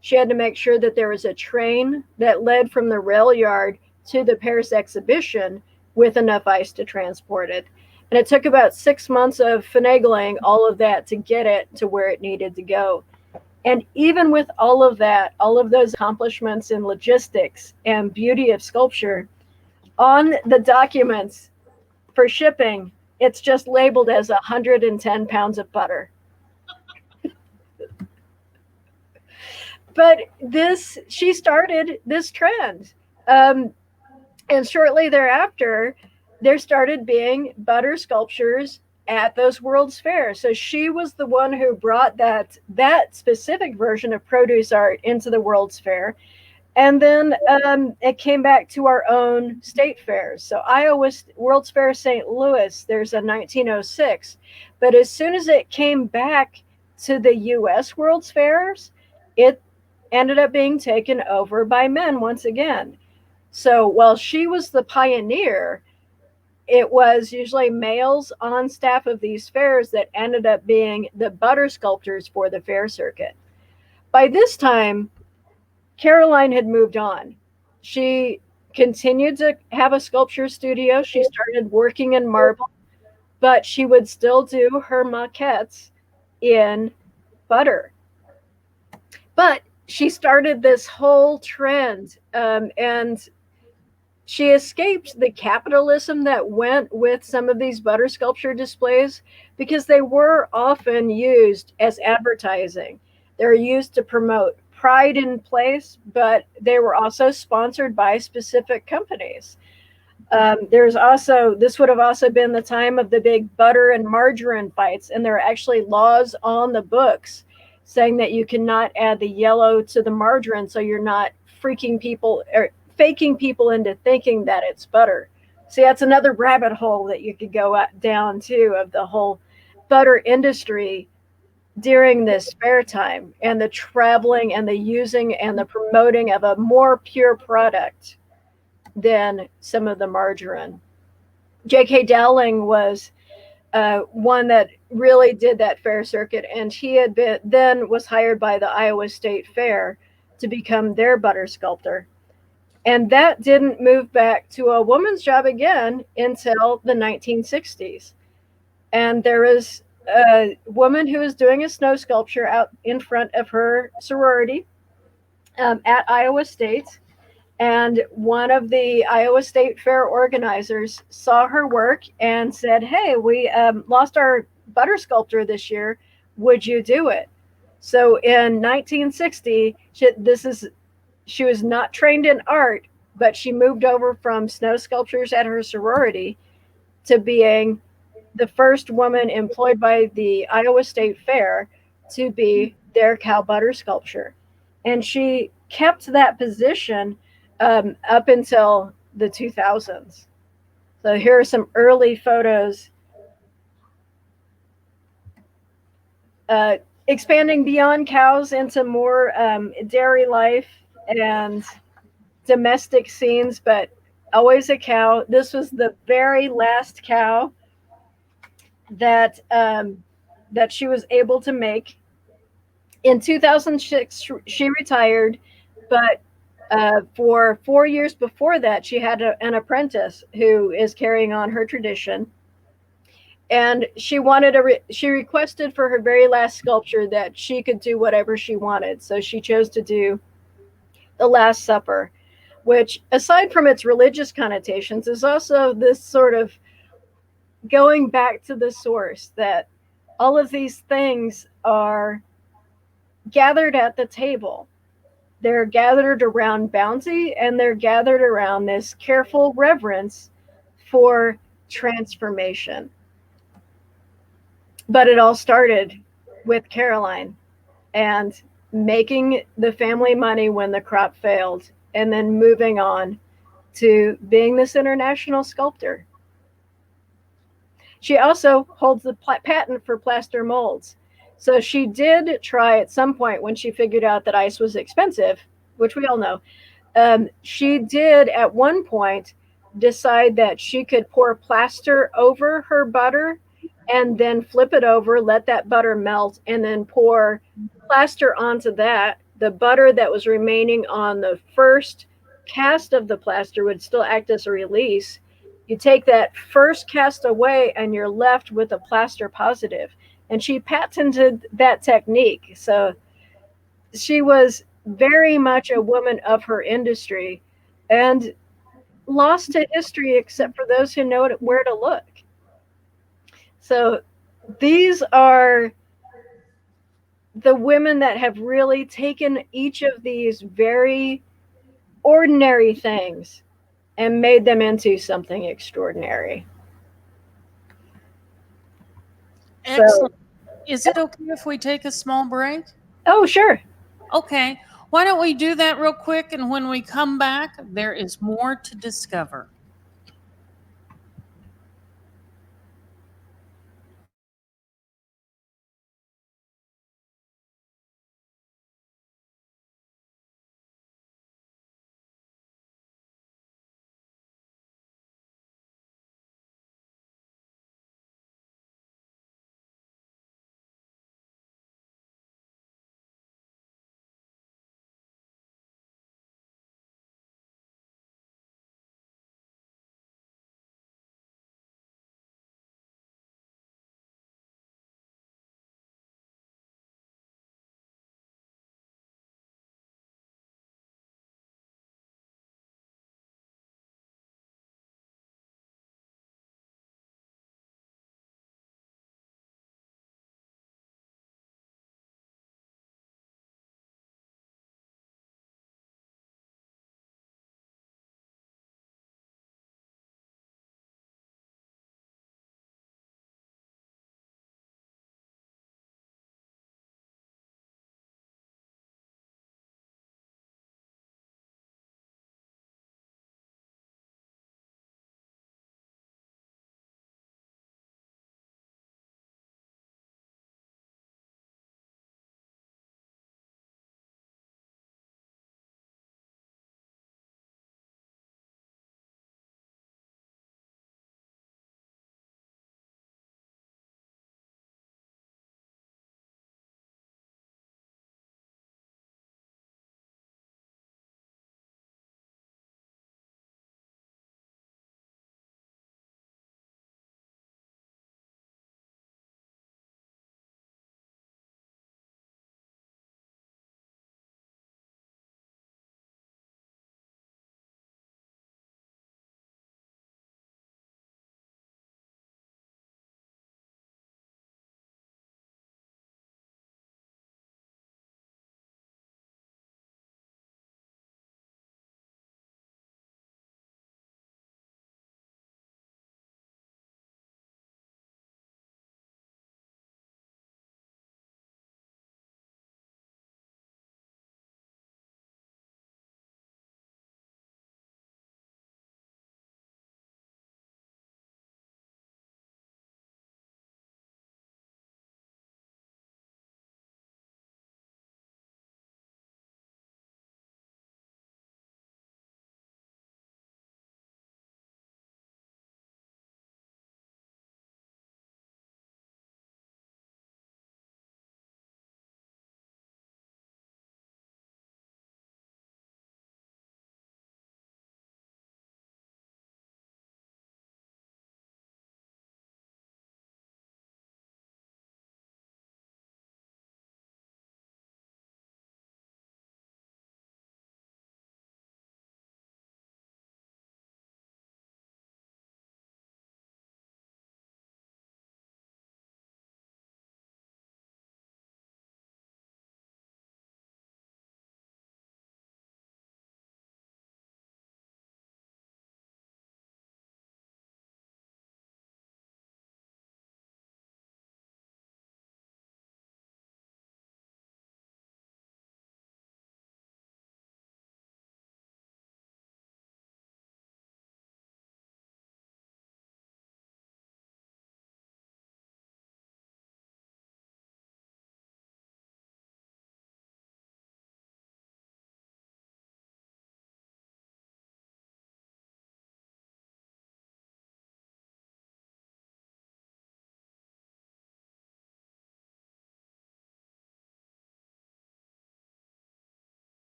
She had to make sure that there was a train that led from the rail yard to the Paris exhibition with enough ice to transport it. And it took about 6 months of finagling all of that to get it to where it needed to go. And even with all of that, all of those accomplishments in logistics and beauty of sculpture, on the documents for shipping, it's just labeled as 110 pounds of butter. But she started this trend. And shortly thereafter, there started being butter sculptures at those World's Fairs. So she was the one who brought that specific version of produce art into the World's Fair. And then it came back to our own state fairs. So Iowa World's Fair St. Louis, there's a 1906. But as soon as it came back to the U.S. World's Fairs, it ended up being taken over by men once again. So while she was the pioneer, it was usually males on staff of these fairs that ended up being the butter sculptors for the fair circuit. By this time, Caroline had moved on. She continued to have a sculpture studio. She started working in marble, but she would still do her maquettes in butter. But she started this whole trend, and she escaped the capitalism that went with some of these butter sculpture displays because they were often used as advertising. They're used to promote pride in place, but they were also sponsored by specific companies. This would have also been the time of the big butter and margarine fights, and there are actually laws on the books saying that you cannot add the yellow to the margarine, so you're not freaking people or faking people into thinking that it's butter. See, that's another rabbit hole that you could go down to of the whole butter industry during this fair time and the traveling and the using and the promoting of a more pure product than some of the margarine. J.K. Dowling was one that really did that fair circuit, and he had been then was hired by the Iowa State Fair to become their butter sculptor. And that didn't move back to a woman's job again until the 1960s. And there was a woman who was doing a snow sculpture out in front of her sorority at Iowa State. And one of the Iowa State Fair organizers saw her work and said, "Hey, we lost our butter sculptor this year. Would you do it?" So in 1960, she was not trained in art, but she moved over from snow sculptures at her sorority to being the first woman employed by the Iowa State Fair to be their cow butter sculpture. And she kept that position up until the 2000s. So here are some early photos expanding beyond cows into more dairy life and domestic scenes, but always a cow. This was the very last cow that that she was able to make. In 2006, she retired, but for 4 years before that, she had an apprentice who is carrying on her tradition. And she requested for her very last sculpture that she could do whatever she wanted. So she chose to do the Last Supper, which, aside from its religious connotations, is also this sort of going back to the source that all of these things are gathered at the table. They're gathered around bounty, and they're gathered around this careful reverence for transformation. But it all started with Caroline and making the family money when the crop failed, and then moving on to being this international sculptor. She also holds the patent for plaster molds. So she did try at some point when she figured out that ice was expensive, which we all know. She did at one point decide that she could pour plaster over her butter and then flip it over, let that butter melt, and then pour plaster onto that. The butter that was remaining on the first cast of the plaster would still act as a release. You take that first cast away and you're left with a plaster positive. And she patented that technique. So she was very much a woman of her industry and lost to history except for those who know where to look. So these are the women that have really taken each of these very ordinary things and made them into something extraordinary. So, Excellent. Is it okay if we take a small break? oh, sure. Okay. Why don't we do that real quick? And when we come back, there is more to discover.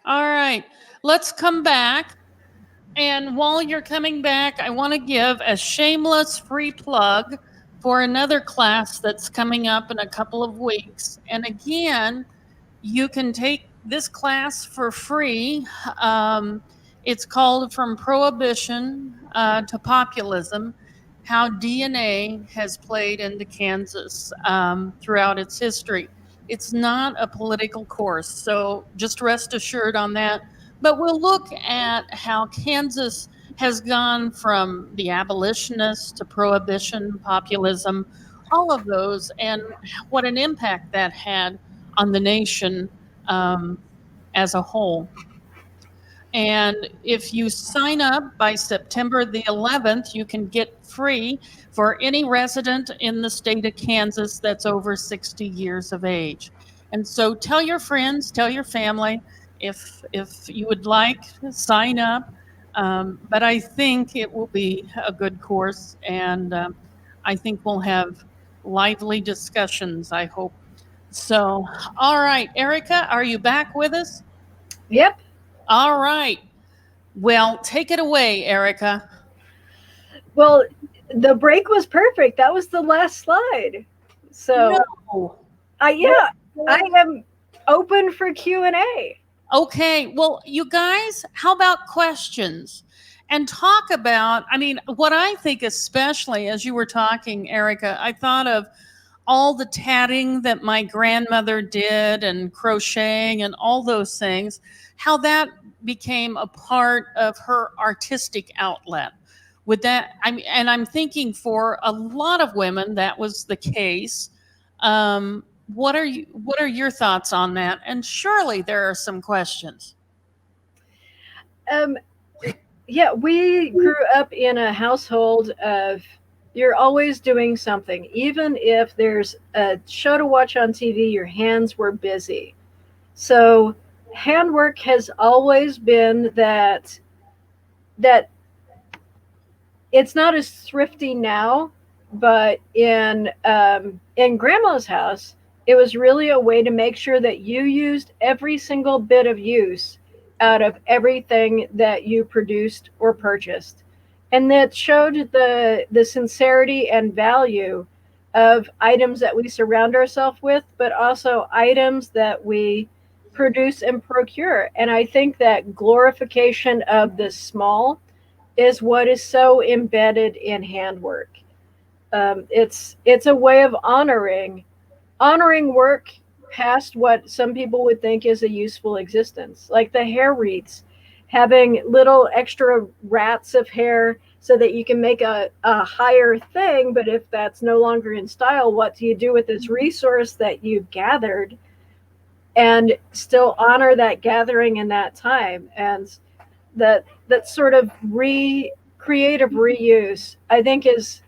All right, let's come back. And while you're coming back, I want to give a shameless free plug for another class that's coming up in a couple of weeks. And again, you can take this class for free. Um, it's called From Prohibition to Populism: How DNA Has Played into Kansas throughout its history. It's not a political course, so just rest assured on that. But we'll look at how Kansas has gone from the abolitionists to prohibition, populism, all of those, and what an impact that had on the nation um, as a whole. And if you sign up by September the 11th, you can get free for any resident in the state of Kansas that's over 60 years of age. And so tell your friends, tell your family if you would like, sign up. But I think it will be a good course, and I think we'll have lively discussions, I hope. So, all right, Erica, are you back with us? Yep. All right. Well, take it away, Erica. Well, the break was perfect. That was the last slide. So, No. yeah, I am open for Q&A. Okay. Well, you guys, how about questions? And talk about, I mean, what I think, especially as you were talking, Erica, I thought of all the tatting that my grandmother did and crocheting and all those things, how that became a part of her artistic outlet. Would that, I mean, and I'm thinking for a lot of women that was the case. What are your thoughts on that? And surely there are some questions. Um, yeah, we grew up in a household of you're always doing something. Even if there's a show to watch on TV, your hands were busy. So handwork has always been that it's not as thrifty now, but in grandma's house, it was really a way to make sure that you used every single bit of use out of everything that you produced or purchased. And that showed the sincerity and value of items that we surround ourselves with, but also items that we produce and procure. And I think that glorification of the small is what is so embedded in handwork. It's a way of honoring work past what some people would think is a useful existence, like the hair wreaths, having little extra rats of hair so that you can make a higher thing. But if that's no longer in style, what do you do with this resource that you've gathered and still honor that gathering in that time? And that sort of creative reuse, I think, is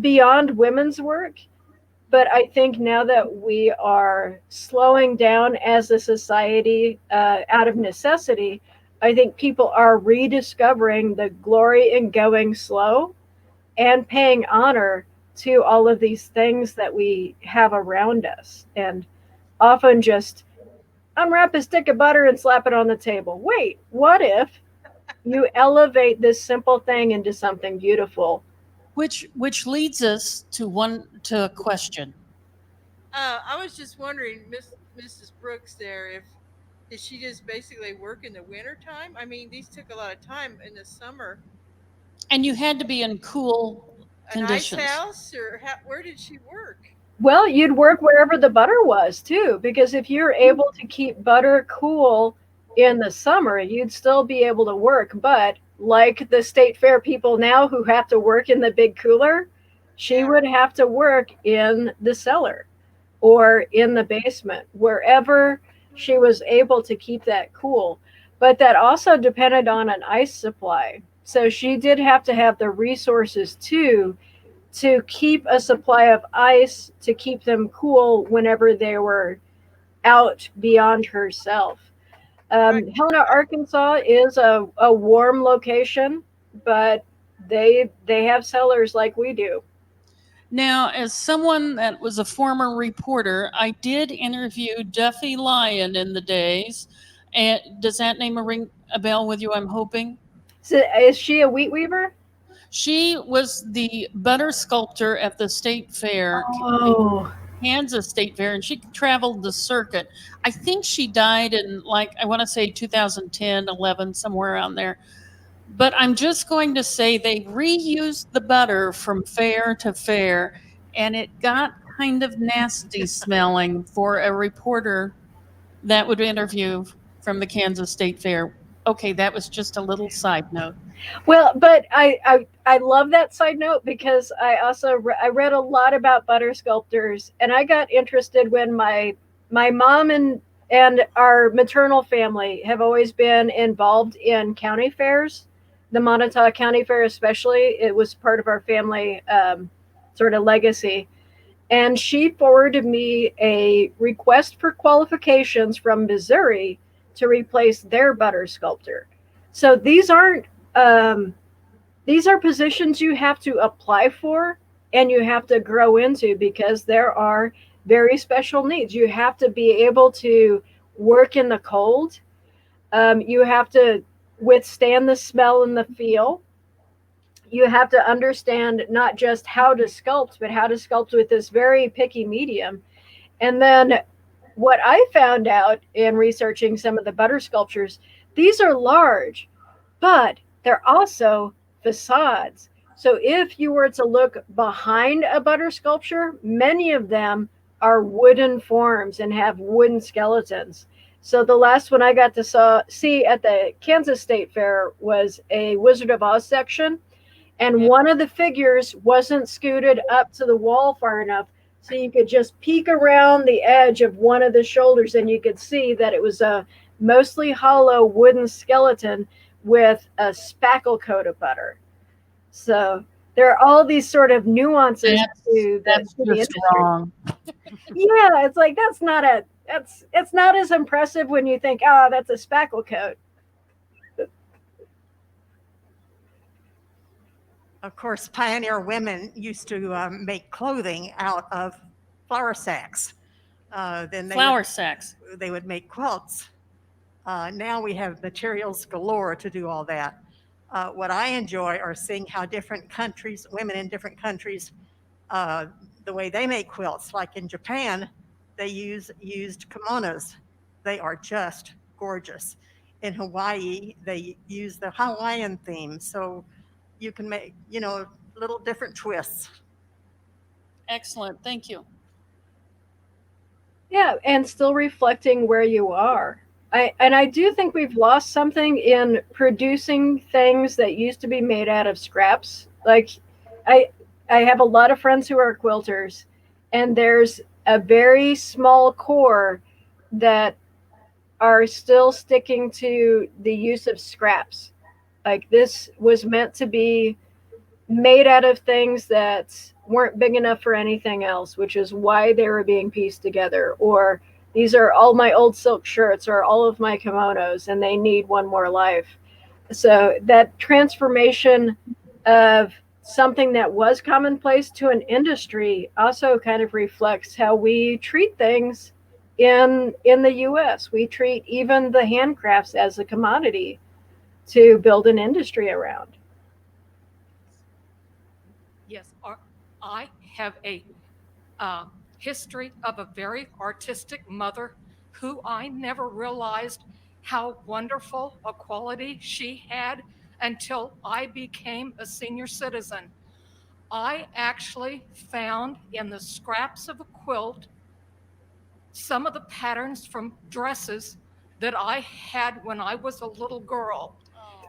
beyond women's work. But I think now that we are slowing down as a society out of necessity, I think people are rediscovering the glory in going slow and paying honor to all of these things that we have around us, and often just unwrap a stick of butter and slap it on the table. Wait, what if you elevate this simple thing into something beautiful? Which leads us to a question. I was just wondering, Mrs. Brooks, there, if did she just basically work in the winter time? I mean, these took a lot of time in the summer. And you had to be in cool An ice conditions. house, or where did she work? Well, you'd work wherever the butter was too, because if you're able to keep butter cool in the summer, you'd still be able to work. But like the state fair people now who have to work in the big cooler, she Yeah. would have to work in the cellar or in the basement, wherever she was able to keep that cool. But that also depended on an ice supply. So she did have to have the resources too to keep a supply of ice to keep them cool whenever they were out beyond herself. Right. Helena, Arkansas is a warm location, but they have cellars like we do. Now, as someone that was a former reporter, I did interview Duffy Lyon in the days, And does that name ring a bell with you? I'm hoping. So is she a wheat weaver? She was the butter sculptor at the state fair, Oh, Kansas State Fair, and she traveled the circuit. I think she died in, like, I want to say 2010, 11, somewhere around there. But I'm just going to say they reused the butter from fair to fair, and it got kind of nasty smelling for a reporter that would interview from the Kansas State Fair. Okay, that was just a little side note. well, but I love that side note because I also I read a lot about butter sculptors, and I got interested when my mom and our maternal family have always been involved in county fairs, the Montauk County Fair especially. It was part of our family sort of legacy. And she forwarded me a request for qualifications from Missouri to replace their butter sculptor. So um, these are positions you have to apply for and you have to grow into because there are very special needs. You have to be able to work in the cold. You have to withstand the smell and the feel. You have to understand not just how to sculpt, but how to sculpt with this very picky medium. And then what I found out in researching some of the butter sculptures, these are large, but they're also facades. So if you were to look behind a butter sculpture, many of them are wooden forms and have wooden skeletons. So the last one I got to see at the Kansas State Fair was a Wizard of Oz section, and one of the figures wasn't scooted up to the wall far enough, so you could just peek around the edge of one of the shoulders and you could see that it was a mostly hollow wooden skeleton with a spackle coat of butter. So there are all these sort of nuances That's to the just industry. wrong. Yeah, it's like it's not as impressive when you think, oh, that's a spackle coat. Of course, pioneer women used to make clothing out of flour sacks. Then Flour sacks. they would make quilts. Now we have materials galore to do all that. What I enjoy are seeing how different countries, women in different countries, uh, the way they make quilts. Like in Japan, they used kimonos. They are just gorgeous. In Hawaii, they use the Hawaiian theme. So you can make, little different twists. Excellent. Thank you. Yeah, and still reflecting where you are. I do think we've lost something in producing things that used to be made out of scraps. Like I I have a lot of friends who are quilters, and there's a very small core that are still sticking to the use of scraps. Like this was meant to be made out of things that weren't big enough for anything else, which is why they were being pieced together. Or these are all my old silk shirts or all of my kimonos, and they need one more life. So that transformation of something that was commonplace to an industry also kind of reflects how we treat things in the US. We treat even the handcrafts as a commodity to build an industry around. Yes, I have a history of a very artistic mother who I never realized how wonderful a quality she had until I became a senior citizen. I actually found in the scraps of a quilt some of the patterns from dresses that I had when I was a little girl.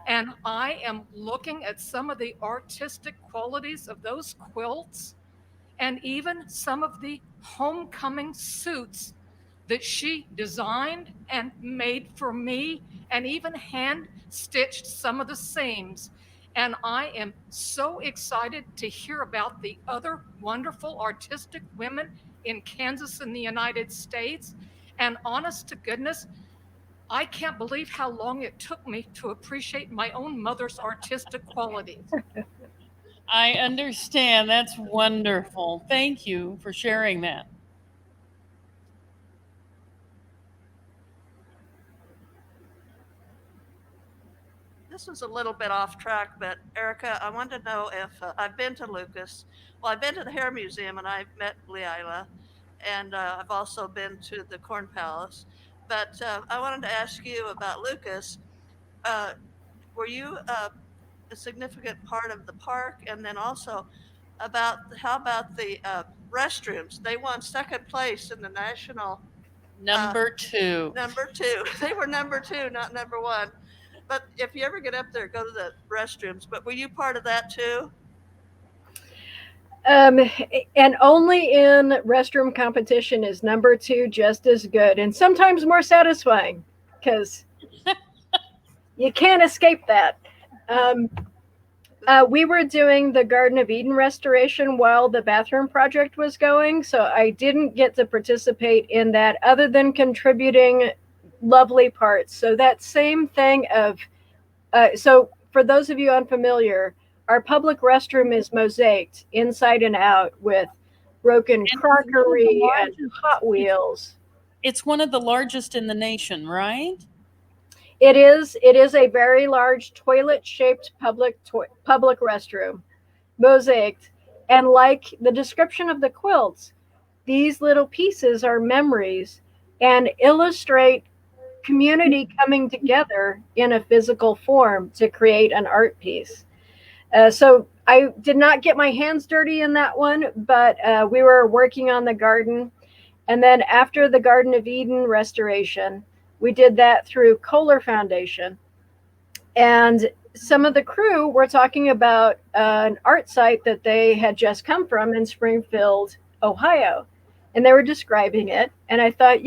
And I am looking at some of the artistic qualities of those quilts and even some of the homecoming suits that she designed and made for me and even hand stitched some of the seams. And I am so excited to hear about the other wonderful artistic women in Kansas and the United States. And honest to goodness, I can't believe how long it took me to appreciate my own mother's artistic qualities. I understand. That's wonderful. Thank you for sharing that. this was a little bit off track, but Erica, I wanted to know if I've been to Lucas. Well, I've been to the Hair Museum and I've met Lila, and I've also been to the Corn Palace. But I wanted to ask you about Lucas. Uh, were you a significant part of the park? And then also about how about the restrooms? They won second place in the national Number two. number two. They were number two, not number one. But if you ever get up there, go to the restrooms. But were you part of that too? And only in restroom competition is number two just as good and sometimes more satisfying because you can't escape that. We were doing the Garden of Eden restoration while the bathroom project was going, so I didn't get to participate in that other than contributing lovely parts. So that same thing of, so for those of you unfamiliar, our public restroom is mosaiced inside and out with broken crockery and Hot Wheels. It's one of the largest in the nation, right? It is a very large toilet-shaped public restroom, mosaiced, and like the description of the quilts, these little pieces are memories and illustrate community coming together in a physical form to create an art piece. So I did not get my hands dirty in that one, but we were working on the garden. And then after the Garden of Eden restoration, we did that through Kohler Foundation. And some of the crew were talking about an art site that they had just come from in Springfield, Ohio. And they were describing it. And I thought,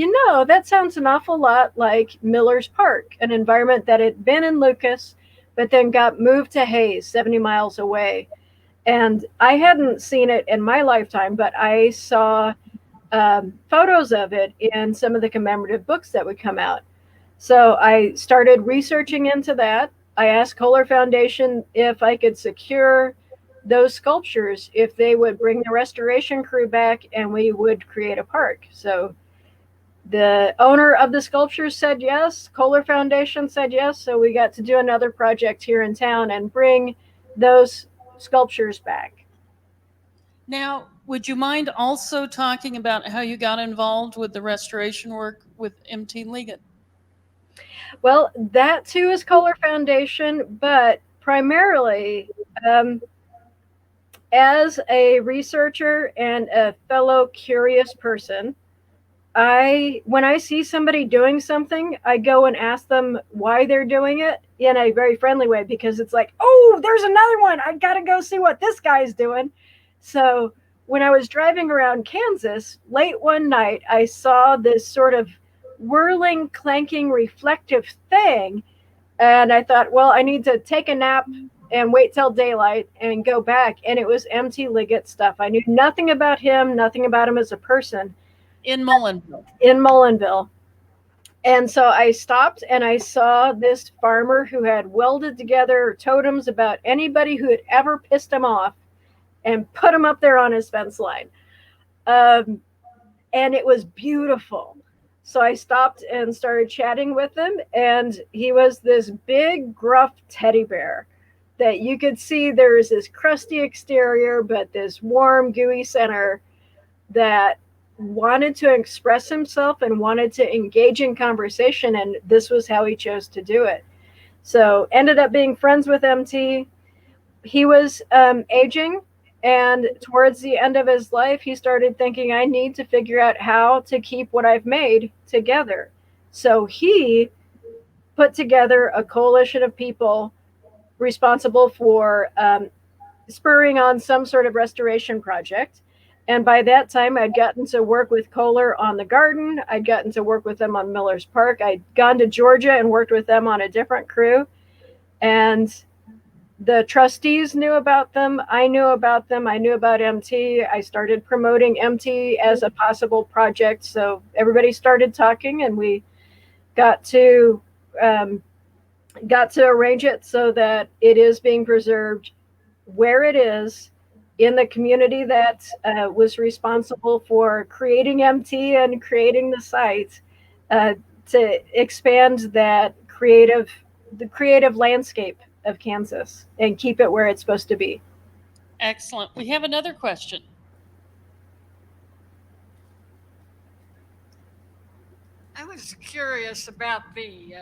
that sounds an awful lot like Miller's Park, an environment that had been in Lucas, but then got moved to Hayes, 70 miles away. And I hadn't seen it in my lifetime, but I saw photos of it in some of the commemorative books that would come out. So I started researching into that. I asked Kohler Foundation if I could secure those sculptures, if they would bring the restoration crew back and we would create a park. So the owner of the sculptures said yes. Kohler Foundation said yes. So we got to do another project here in town and bring those sculptures back. Now, would you mind also talking about how you got involved with the restoration work with MT Liggett? Well, that too is Kohler Foundation, but primarily as a researcher and a fellow curious person, when I see somebody doing something, I go and ask them why they're doing it in a very friendly way, because it's like, oh, there's another one. I got to go see what this guy's doing. So when I was driving around Kansas late one night, I saw this sort of whirling, clanking, reflective thing. And I thought, well, I need to take a nap and wait till daylight and go back. And it was MT Liggett stuff. I knew nothing about him as a person. In Mullenville. In Mullenville. And so I stopped and I saw this farmer who had welded together totems about anybody who had ever pissed him off and put them up there on his fence line. And it was beautiful. So I stopped and started chatting with him, and he was this big, gruff teddy bear that you could see there was this crusty exterior, but this warm, gooey center that wanted to express himself and wanted to engage in conversation, and this was how he chose to do it. So ended up being friends with MT. He was aging, and towards the end of his life, he started thinking, I need to figure out how to keep what I've made together. So he put together a coalition of people responsible for spurring on some sort of restoration project. And by that time, I'd gotten to work with Kohler on the garden. I'd gotten to work with them on Miller's Park. I'd gone to Georgia and worked with them on a different crew. And the trustees knew about them. I knew about them. I knew about MT. I started promoting MT as a possible project. So everybody started talking, and we got to arrange it so that it is being preserved where it is in the community that was responsible for creating MT and creating the site, to expand that creative the creative landscape of Kansas and keep it where it's supposed to be. Excellent. We have another question. I was curious about the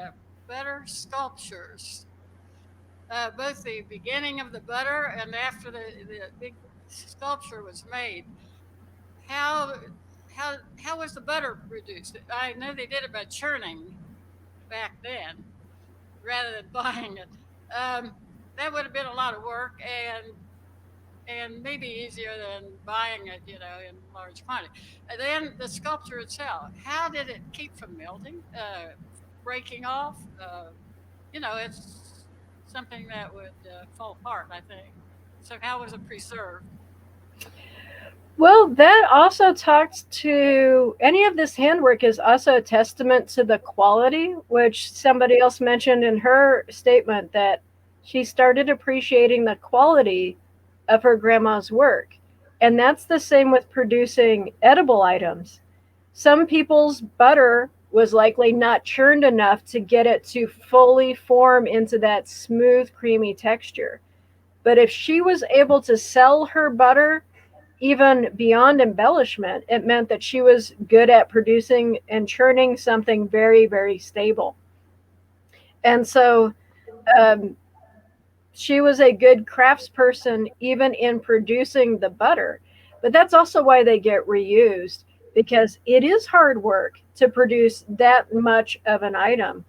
butter sculptures, both the beginning of the butter and after the big sculpture was made. How how was the butter produced? I know they did it by churning back then rather than buying it. Um, that would have been a lot of work and maybe easier than buying it, in large quantity. And then the sculpture itself, how did it keep from melting, breaking off? It's something that would fall apart, I think. So how was it preserved? Well, that also talks to any of this handwork is also a testament to the quality, which somebody else mentioned in her statement that she started appreciating the quality of her grandma's work. And that's the same with producing edible items. Some people's butter was likely not churned enough to get it to fully form into that smooth, creamy texture. But if she was able to sell her butter even beyond embellishment, it meant that she was good at producing and churning something very, very stable. And so um, she was a good craftsperson even in producing the butter. But that's also why they get reused, because it is hard work to produce that much of an item.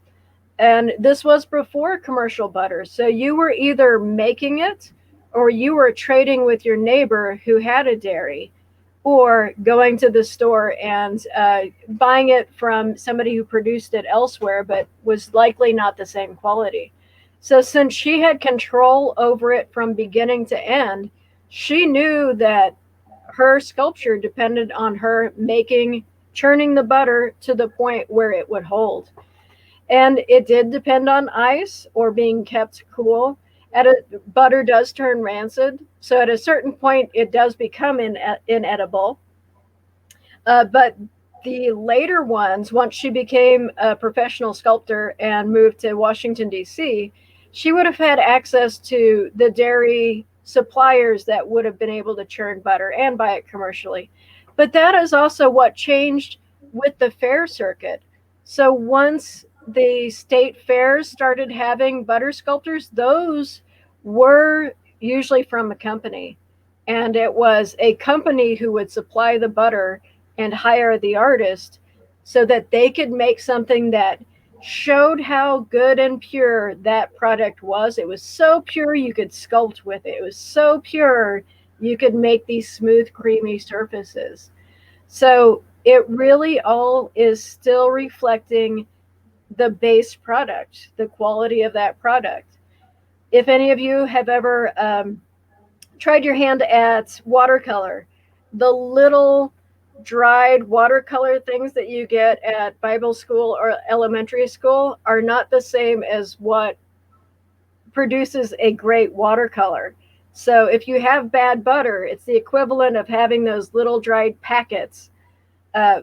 And this was before commercial butter. So you were either making it or you were trading with your neighbor who had a dairy, or going to the store and buying it from somebody who produced it elsewhere but was likely not the same quality. So since she had control over it from beginning to end, she knew that her sculpture depended on her churning the butter to the point where it would hold. And it did depend on ice or being kept cool. Butter does turn rancid, so at a certain point it does become inedible. But the later ones, once she became a professional sculptor and moved to Washington, D.C., she would have had access to the dairy suppliers that would have been able to churn butter and buy it commercially. But that is also what changed with the fair circuit. So once the state fairs started having butter sculptors, those were usually from a company. And it was a company who would supply the butter and hire the artist so that they could make something that showed how good and pure that product was. It was so pure you could sculpt with it. It was so pure you could make these smooth, creamy surfaces. So it really all is still reflecting the base product, the quality of that product. If any of you have ever tried your hand at watercolor, the little dried watercolor things that you get at Bible school or elementary school are not the same as what produces a great watercolor. So if you have bad butter, it's the equivalent of having those little dried packets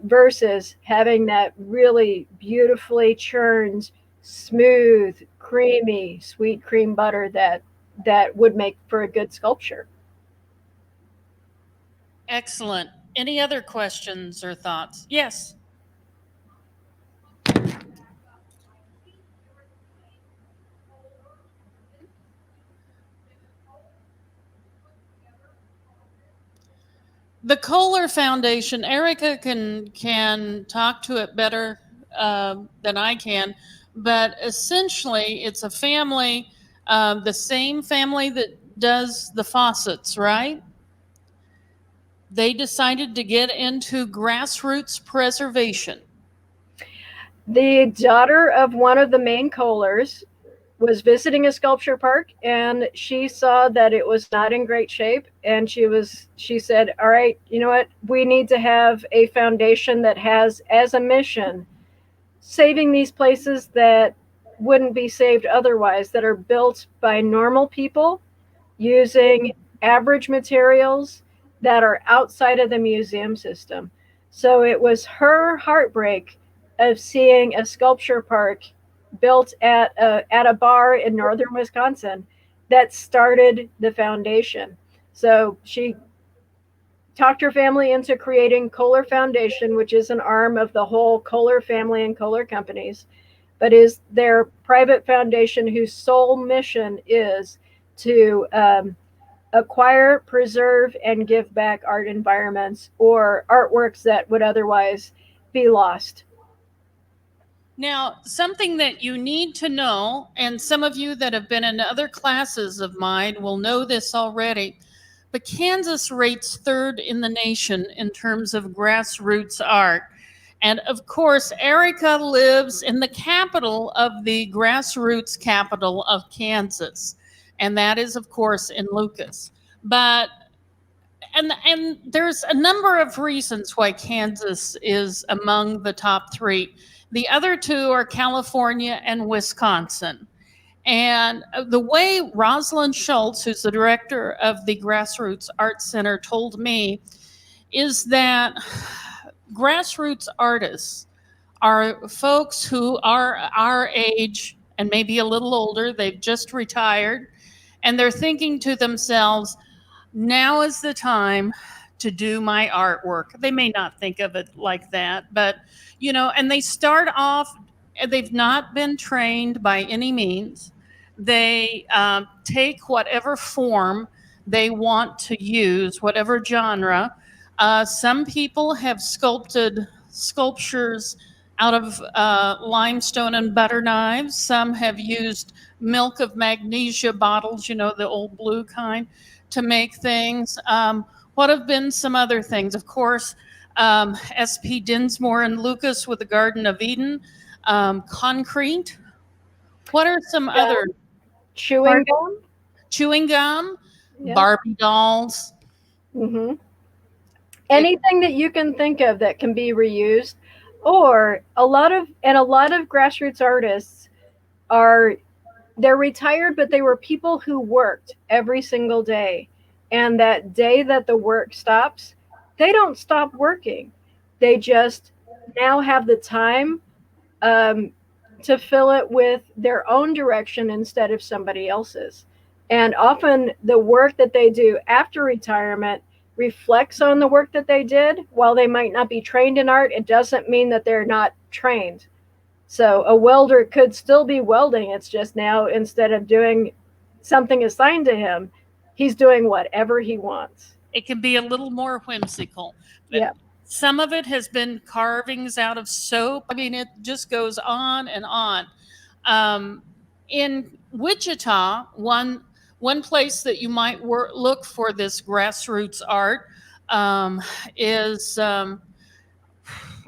versus having that really beautifully churned, smooth, creamy, sweet cream butter that would make for a good sculpture. Excellent. Any other questions or thoughts? Yes. The Kohler Foundation, Erica can talk to it better than I can, but essentially it's a family, the same family that does the faucets, right? They decided to get into grassroots preservation. The daughter of one of the main Kohlers was visiting a sculpture park, and she saw that it was not in great shape, and she said, all right, you know what, we need to have a foundation that has as a mission saving these places that wouldn't be saved otherwise, that are built by normal people using average materials that are outside of the museum system. So it was her heartbreak of seeing a sculpture park built at a bar in northern Wisconsin that started the foundation. So she talked her family into creating Kohler Foundation, which is an arm of the whole Kohler family and Kohler companies, but is their private foundation whose sole mission is to acquire, preserve, and give back art environments or artworks that would otherwise be lost. Now, something that you need to know, and some of you that have been in other classes of mine will know this already, but Kansas rates third in the nation in terms of grassroots art. And of course, Erica lives in the capital of the grassroots capital of Kansas, and that is, of course, in Lucas. But and there's a number of reasons why Kansas is among the top three. The other two are California and Wisconsin. And the way Rosalind Schultz, who's the director of the Grassroots Art Center, told me is that grassroots artists are folks who are our age and maybe a little older, they've just retired, and they're thinking to themselves, now is the time to do my artwork. They may not think of it like that, but and they start off, they've not been trained by any means. They take whatever form they want to use, whatever genre. Some people have sculpted sculptures out of limestone and butter knives. Some have used milk of magnesia bottles, the old blue kind, to make things. What have been some other things? Of course, S.P. Dinsmore and Lucas with the Garden of Eden, concrete. What are some other? Chewing gum. Chewing gum, Yeah. Barbie dolls. Mm-hmm. Anything that you can think of that can be reused, or a lot of grassroots artists they're retired, but they were people who worked every single day. And that day that the work stops, they don't stop working. They just now have the time to fill it with their own direction instead of somebody else's. And often the work that they do after retirement reflects on the work that they did. While they might not be trained in art, it doesn't mean that they're not trained. So a welder could still be welding. It's just now, instead of doing something assigned to him, he's doing whatever he wants. It can be a little more whimsical. Yeah. Some of it has been carvings out of soap. I mean, it just goes on and on. In Wichita, one place that you might look for this grassroots art is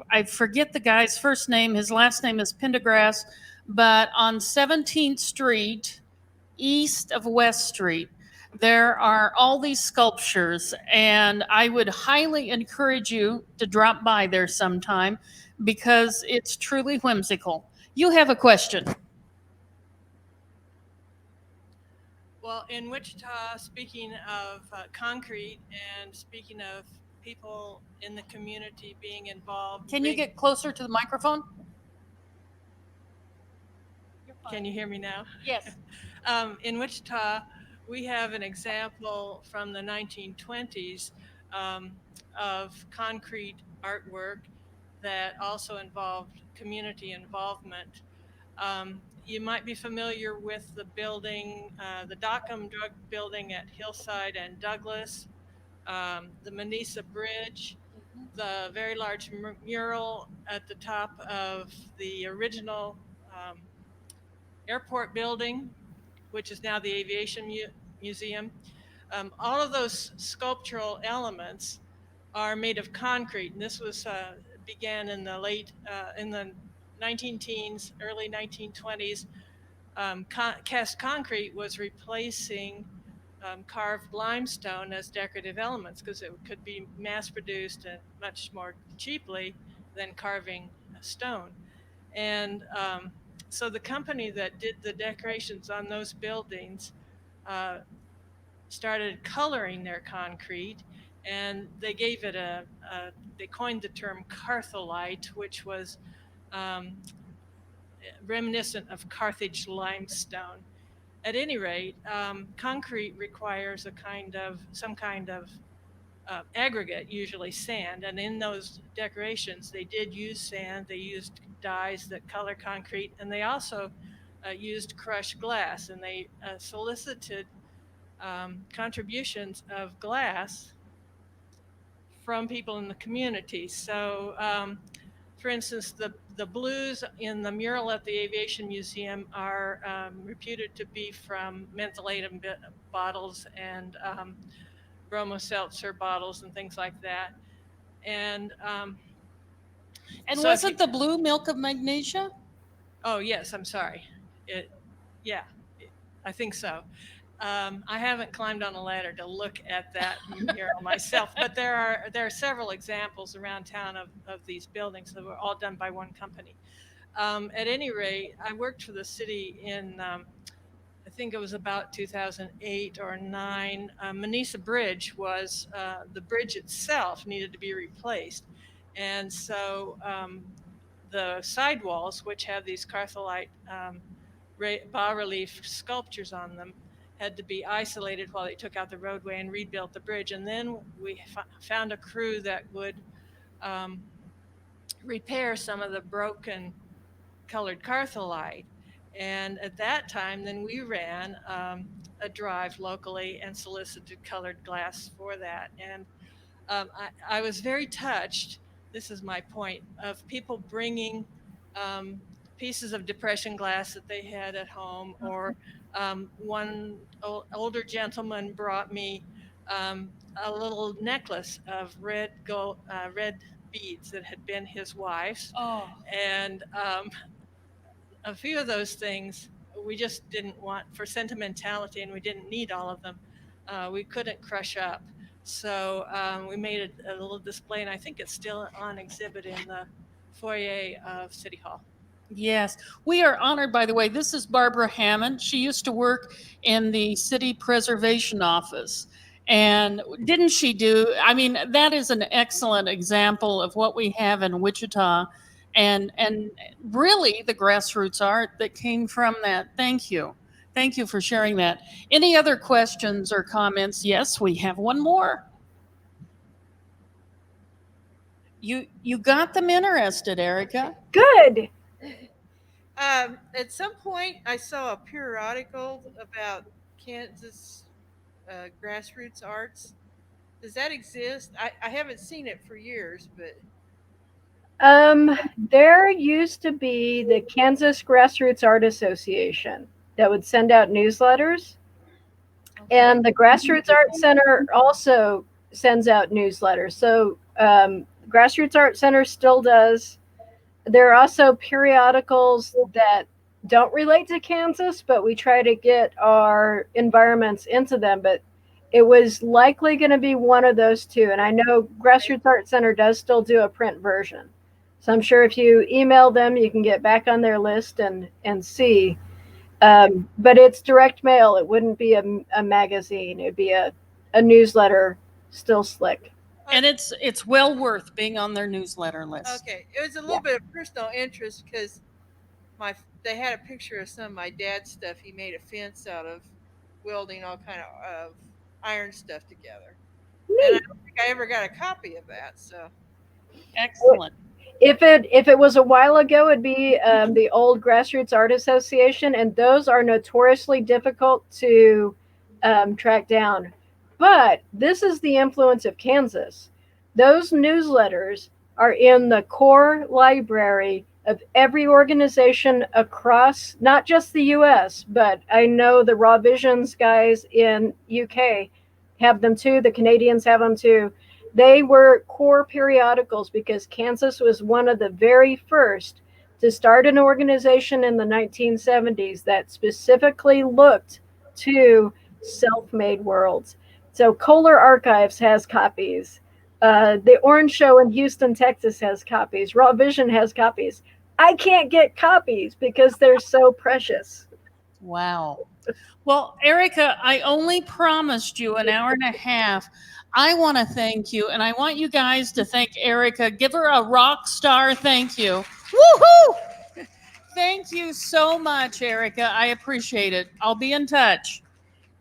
I forget the guy's first name. His last name is Pendergrass, but on 17th Street, east of West Street, there are all these sculptures, and I would highly encourage you to drop by there sometime because it's truly whimsical. You have a question. Well, in Wichita, speaking of concrete and speaking of people in the community being involved. Can you get closer to the microphone? Can you hear me now? Yes. In Wichita, we have an example from the 1920s of concrete artwork that also involved community involvement. You might be familiar with the building, the Dockham Drug Building at Hillside and Douglas, the Manisa Bridge, the very large mural at the top of the original airport building, which is now the Aviation Museum. All of those sculptural elements are made of concrete, and this was began in the 19 teens, early 1920s. Cast concrete was replacing carved limestone as decorative elements because it could be mass produced and much more cheaply than carving stone. And so the company that did the decorations on those buildings started coloring their concrete, and they gave it they coined the term cartholite, which was reminiscent of Carthage limestone. At any rate, concrete requires some kind of aggregate, usually sand, and in those decorations, they did use sand. They used dyes that color concrete, and they also used crushed glass, and they solicited contributions of glass from people in the community. So, for instance, the blues in the mural at the Aviation Museum are reputed to be from mentholatum bottles and bromo seltzer bottles and things like that. And And so wasn't the blue milk of magnesia? oh yes, I'm sorry. Yeah, I think so. I haven't climbed on a ladder to look at that mural myself, but there are several examples around town of these buildings that were all done by one company. At any rate, I worked for the city in I think it was about 2008 or 9. Manisa Bridge was the bridge itself needed to be replaced, and so the sidewalls, which have these cartholite bas relief sculptures on them, had to be isolated while they took out the roadway and rebuilt the bridge. And then we found a crew that would repair some of the broken colored cartholite. And at that time, then we ran a drive locally and solicited colored glass for that. And I was very touched, this is my point, of people bringing pieces of depression glass that they had at home, or one older gentleman brought me a little necklace of red beads that had been his wife's. Oh, And a few of those things we just didn't want for sentimentality, and we didn't need all of them. We couldn't crush up. So we made a little display, and I think it's still on exhibit in the foyer of City Hall. yes. We are honored, by the way. This is Barbara Hammond. She used to work in the city preservation office. And didn't she do? I mean, that is an excellent example of what we have in Wichita, and really the grassroots art that came from that. Thank you. Thank you for sharing that. Any other questions or comments? Yes, we have one more. You got them interested, Erica. Good. At some point, I saw a periodical about Kansas grassroots arts. Does that exist? I haven't seen it for years, but There used to be the Kansas Grassroots Art Association that would send out newsletters, and the Grassroots Art Center also sends out newsletters. So Grassroots Art Center still does. There are also periodicals that don't relate to Kansas, but we try to get our environments into them. But it was likely going to be one of those two. And I know Grassroots Art Center does still do a print version. So I'm sure if you email them, you can get back on their list and see. But it's direct mail. It wouldn't be a magazine. It'd be a newsletter, still slick. And it's well worth being on their newsletter list. okay. It was a little bit of personal interest because they had a picture of some of my dad's stuff. He made a fence out of welding all kind of iron stuff together. And I don't think I ever got a copy of that. So Excellent. If it was a while ago, it'd be the old Grassroots Art Association, and those are notoriously difficult to track down. But this is the influence of Kansas. Those newsletters are in the core library of every organization across, not just the U.S., but I know the Raw Visions guys in UK have them too. The Canadians have them too. They were core periodicals because Kansas was one of the very first to start an organization in the 1970s that specifically looked to self-made worlds. So Kohler Archives has copies. The Orange Show in Houston, Texas has copies. Raw Vision has copies. I can't get copies because they're so precious. Wow. Well, Erica, I only promised you an hour and a half. I want to thank you, and I want you guys to thank Erica. Give her a rock star thank you. Woohoo! thank you so much, Erica. I appreciate it. I'll be in touch.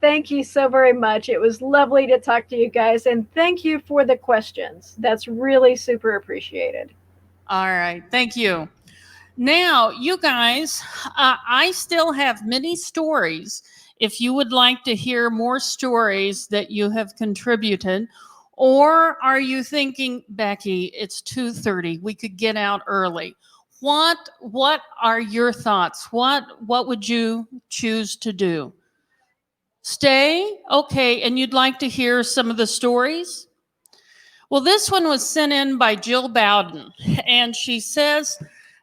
Thank you so very much. It was lovely to talk to you guys, and thank you for the questions. That's really super appreciated. All right. Thank you. Now, you guys, I still have many stories. If you would like to hear more stories that you have contributed, or are you thinking, Becky, it's 2:30, we could get out early. What are your thoughts? What would you choose to do? Stay? Okay, and you'd like to hear some of the stories? Well, this one was sent in by Jill Bowden, and she says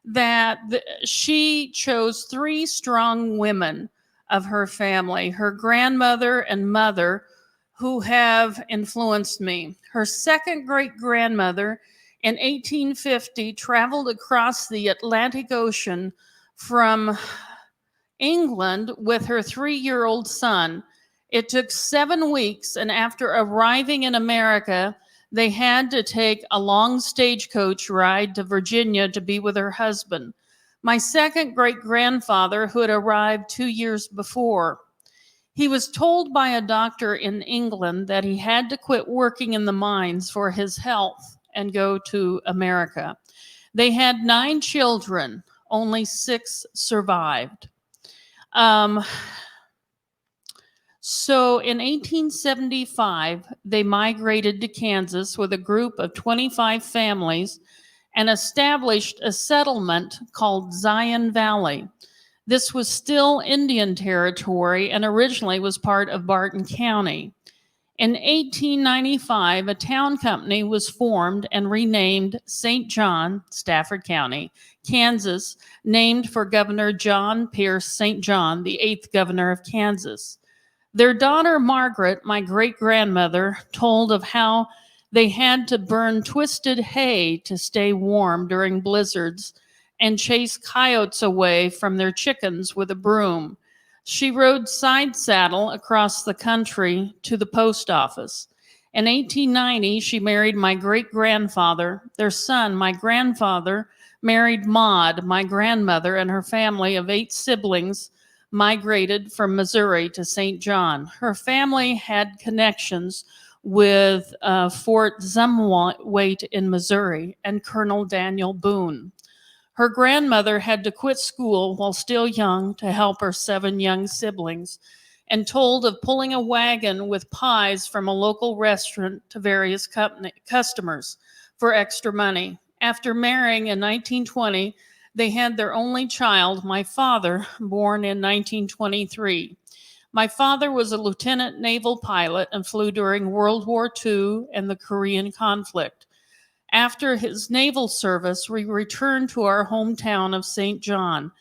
that she chose three strong women of her family, her grandmother and mother, who have influenced me. Her second great grandmother in 1850 traveled across the Atlantic Ocean from England with her 3-year-old son. It took 7 weeks, and after arriving in America, they had to take a long stagecoach ride to Virginia to be with her husband. My second great grandfather, who had arrived 2 years before, he was told by a doctor in England that he had to quit working in the mines for his health and go to America. They had 9 children, only 6 survived. So in 1875, they migrated to Kansas with a group of 25 families and established a settlement called Zion Valley. This was still Indian territory and originally was part of Barton County. In 1895, a town company was formed and renamed St. John, Stafford County, Kansas, named for Governor John Pierce St. John, the 8th governor of Kansas. Their daughter, Margaret, my great-grandmother, told of how they had to burn twisted hay to stay warm during blizzards and chase coyotes away from their chickens with a broom. She rode side saddle across the country to the post office. In 1890, she married my great-grandfather. Their son, my grandfather, married Maud, my grandmother, and her family of 8 siblings migrated from Missouri to St. John. Her family had connections with Fort Zumwalt in Missouri and Colonel Daniel Boone. Her grandmother had to quit school while still young to help her 7 young siblings, and told of pulling a wagon with pies from a local restaurant to various customers for extra money. After marrying in 1920, they had their only child, my father, born in 1923. My father was a lieutenant naval pilot and flew during World War II and the Korean conflict. After his naval service, we returned to our hometown of St. John.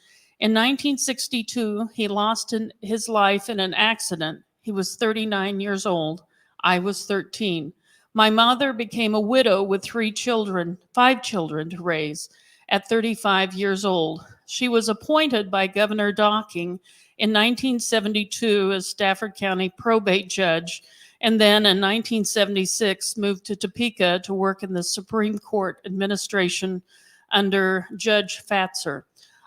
In 1962, he lost his life in an accident. He was 39 years old. I was 13. My mother became a widow with 5 children to raise at 35 years old. She was appointed by Governor Docking in 1972 as Stafford County probate judge, and then in 1976 moved to Topeka to work in the Supreme Court administration under Judge Fatzer.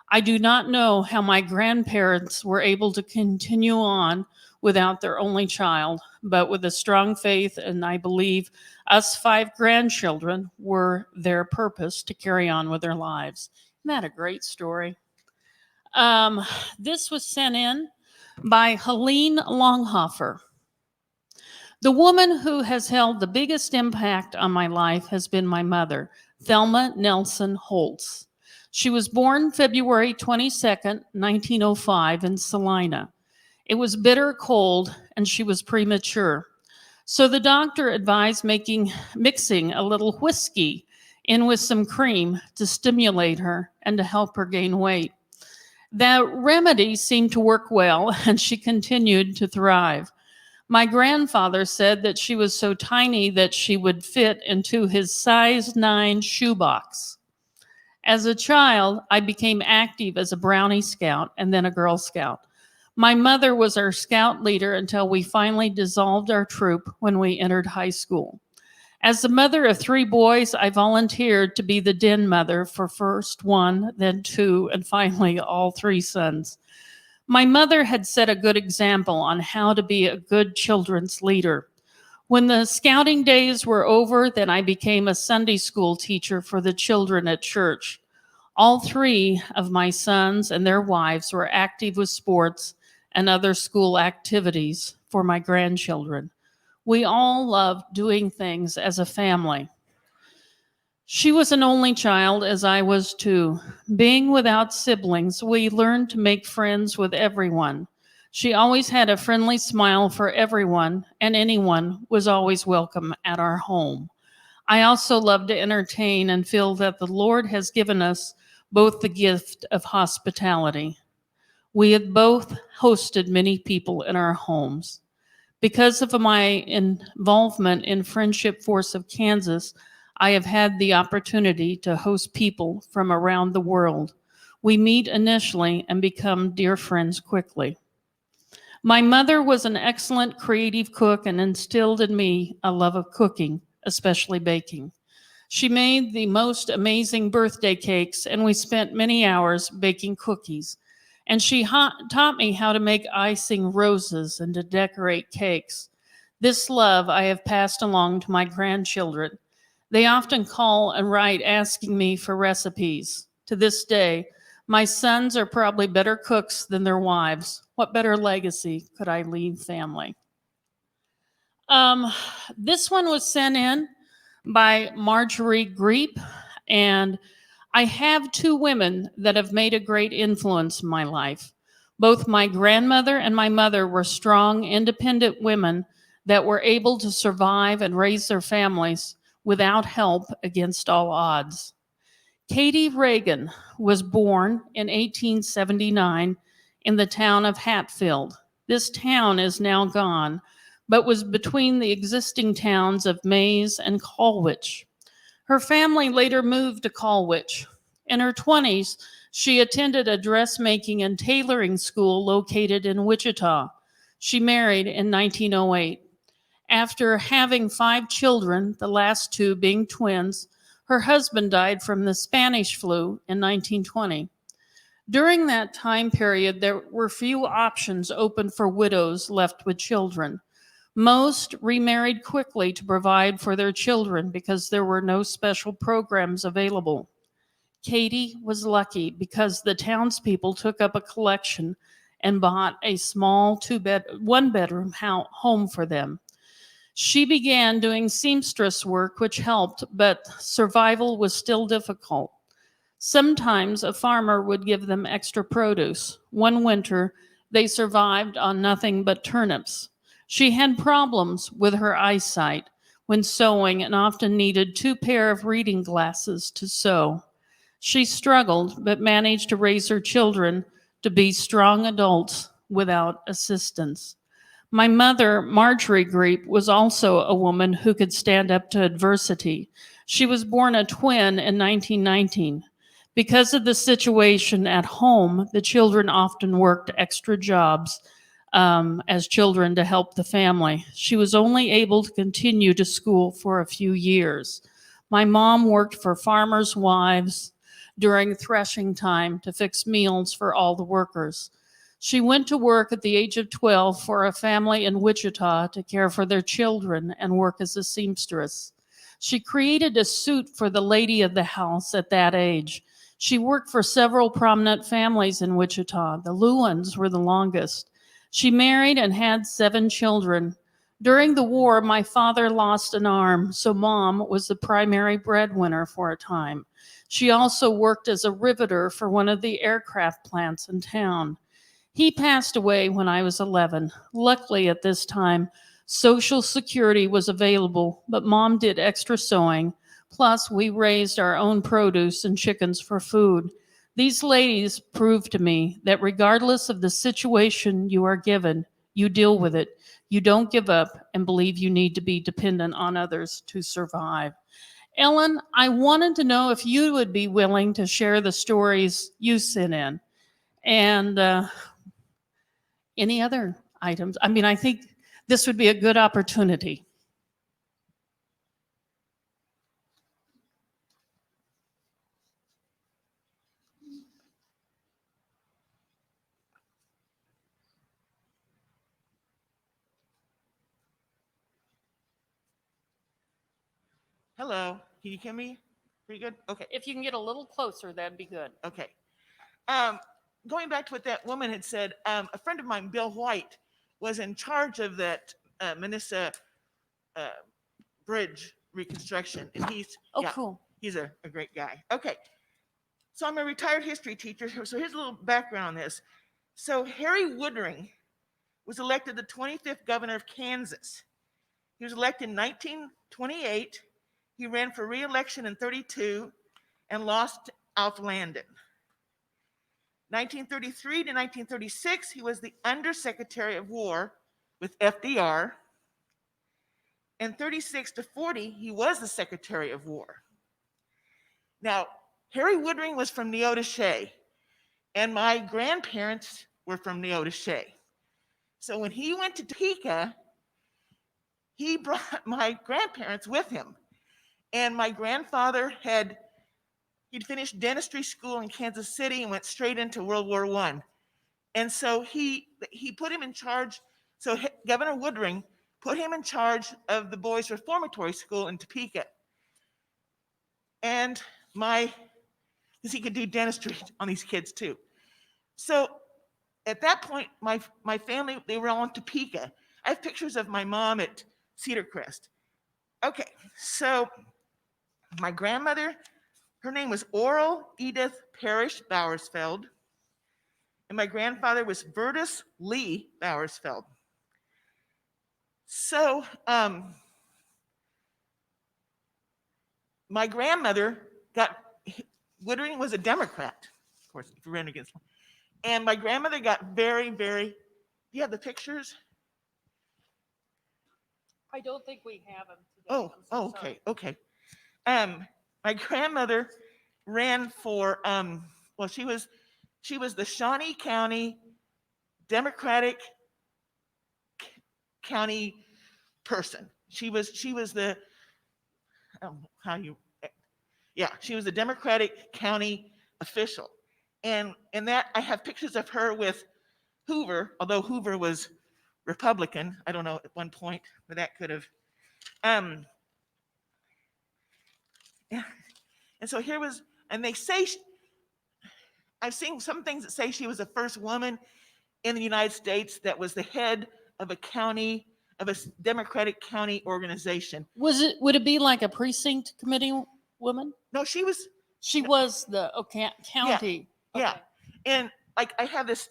I do not know how my grandparents were able to continue on without their only child, but with a strong faith, and I believe us 5 grandchildren were their purpose to carry on with their lives. Isn't that a great story? This was sent in by Helene Longhofer. The woman who has held the biggest impact on my life has been my mother, Thelma Nelson Holtz. She was born February 22nd, 1905 in Salina. It was bitter cold and she was premature. So the doctor advised mixing a little whiskey in with some cream to stimulate her and to help her gain weight. The remedy seemed to work well and she continued to thrive. My grandfather said that she was so tiny that she would fit into his size 9 shoebox. As a child, I became active as a Brownie Scout and then a Girl Scout. My mother was our scout leader until we finally dissolved our troop when we entered high school. As the mother of 3 boys, I volunteered to be the den mother for first 1, then 2, and finally all 3 sons. My mother had set a good example on how to be a good children's leader. When the scouting days were over, then I became a Sunday school teacher for the children at church. All 3 of my sons and their wives were active with sports and other school activities for my grandchildren. We all loved doing things as a family. She was an only child, as I was too. Being without siblings, we learned to make friends with everyone. She always had a friendly smile for everyone, and anyone was always welcome at our home. I also love to entertain and feel that the Lord has given us both the gift of hospitality. We had both hosted many people in our homes. Because of my involvement in Friendship Force of Kansas, I have had the opportunity to host people from around the world. We meet initially and become dear friends quickly. My mother was an excellent creative cook and instilled in me a love of cooking, especially baking. She made the most amazing birthday cakes, and we spent many hours baking cookies. And she taught me how to make icing roses and to decorate cakes. This love I have passed along to my grandchildren. They often call and write asking me for recipes. To this day, my sons are probably better cooks than their wives. What better legacy could I leave family? This one was sent in by Marjorie Greep, and I have 2 women that have made a great influence in my life. Both my grandmother and my mother were strong, independent women that were able to survive and raise their families without help against all odds. Katie Reagan was born in 1879 in the town of Hatfield. This town is now gone, but was between the existing towns of Mays and Colwich. Her family later moved to Colwich. In her 20s, she attended a dressmaking and tailoring school located in Wichita. She married in 1908. After having 5 children, the last 2 being twins, her husband died from the Spanish flu in 1920. During that time period, there were few options open for widows left with children. Most remarried quickly to provide for their children because there were no special programs available. Katie was lucky because the townspeople took up a collection and bought a small 1-bedroom home for them. She began doing seamstress work, which helped, but survival was still difficult. Sometimes a farmer would give them extra produce. One winter, they survived on nothing but turnips. She had problems with her eyesight when sewing and often needed 2 pairs of reading glasses to sew. She struggled, but managed to raise her children to be strong adults without assistance. My mother, Marjorie Greep, was also a woman who could stand up to adversity. She was born a twin in 1919. Because of the situation at home, the children often worked extra jobs as children to help the family. She was only able to continue to school for a few years. My mom worked for farmers' wives during threshing time to fix meals for all the workers. She went to work at the age of 12 for a family in Wichita to care for their children and work as a seamstress. She created a suit for the lady of the house at that age. She worked for several prominent families in Wichita. The Lewins were the longest. She married and had 7 children. During the war, my father lost an arm, so Mom was the primary breadwinner for a time. She also worked as a riveter for one of the aircraft plants in town. He passed away when I was 11. Luckily, at this time, Social Security was available, but Mom did extra sewing. Plus, we raised our own produce and chickens for food. These ladies proved to me that regardless of the situation you are given, you deal with it. You don't give up and believe you need to be dependent on others to survive. Ellen, I wanted to know if you would be willing to share the stories you sent in. And any other items? I mean, I think this would be a good opportunity. Hello. Can you hear me? Pretty good? Okay. If you can get a little closer, that'd be good. Okay. Going back to what that woman had said, a friend of mine, Bill White, was in charge of that Manissa uh, bridge reconstruction. And Oh, cool. he's a great guy. Okay. So I'm a retired history teacher. So here's a little background on this. So Harry Woodring was elected the 25th governor of Kansas. He was elected in 1928. He ran for re-election in 32 and lost to Alf Landon. 1933 to 1936, he was the Undersecretary of War with FDR. And 36 to 40, he was the Secretary of War. Now, Harry Woodring was from Neodesha, and my grandparents were from Neodesha. So when he went to Topeka, he brought my grandparents with him. And my grandfather he'd finished dentistry school in Kansas City and went straight into World War I. And so he put him in charge. So Governor Woodring put him in charge of the boys' reformatory school in Topeka. And because he could do dentistry on these kids too. So at that point, my family, they were all in Topeka. I have pictures of my mom at Cedar Crest. Okay, so my grandmother, her name was Oral Edith Parrish Bowersfeld, and my grandfather was Vertus Lee Bowersfeld. So my grandmother Woodring was a Democrat, of course, if you ran against him. And my grandmother got very, very, do you have the pictures? I don't think we have them today. Okay, okay. My grandmother ran for, she was the Shawnee County Democratic County person. She was the, she was the Democratic County official. And that I have pictures of her with Hoover, although Hoover was Republican. I don't know at one point, but that could have. Yeah. And so here was, and they say, I've seen some things that say she was the first woman in the United States that was the head of a county, of a Democratic county organization. Would it be like a precinct committee woman? No, she was the county. Yeah. Okay. And like I have this,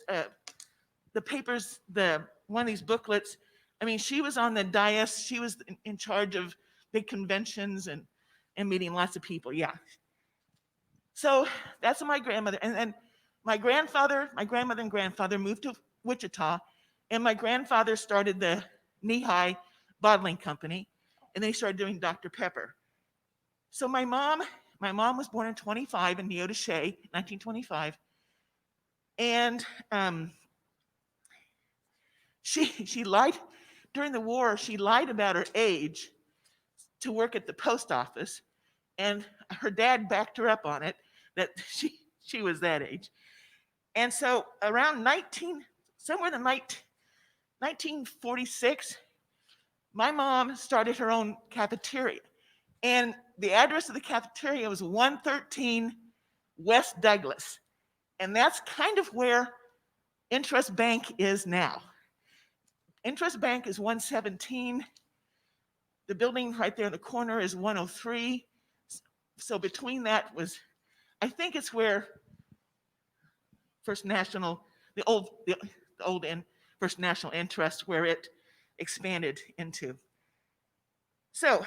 the papers, one of these booklets. I mean, she was on the dais. She was in charge of big conventions and meeting lots of people. Yeah. So that's my grandmother. And then my grandmother and grandfather moved to Wichita, and my grandfather started the Knee-High Bottling Company, and they started doing Dr. Pepper. So my mom was born in 25 in Neodesha, 1925. And she lied during the war. She lied about her age to work at the post office, and her dad backed her up on it that she was that age. And so around 1946, my mom started her own cafeteria, and the address of the cafeteria was 113 West Douglas, and that's kind of where Interest Bank is now. Interest Bank is 117. The building right there in the corner is 103. So between that was, I think it's where First National, the old First National Interest, where it expanded into. So,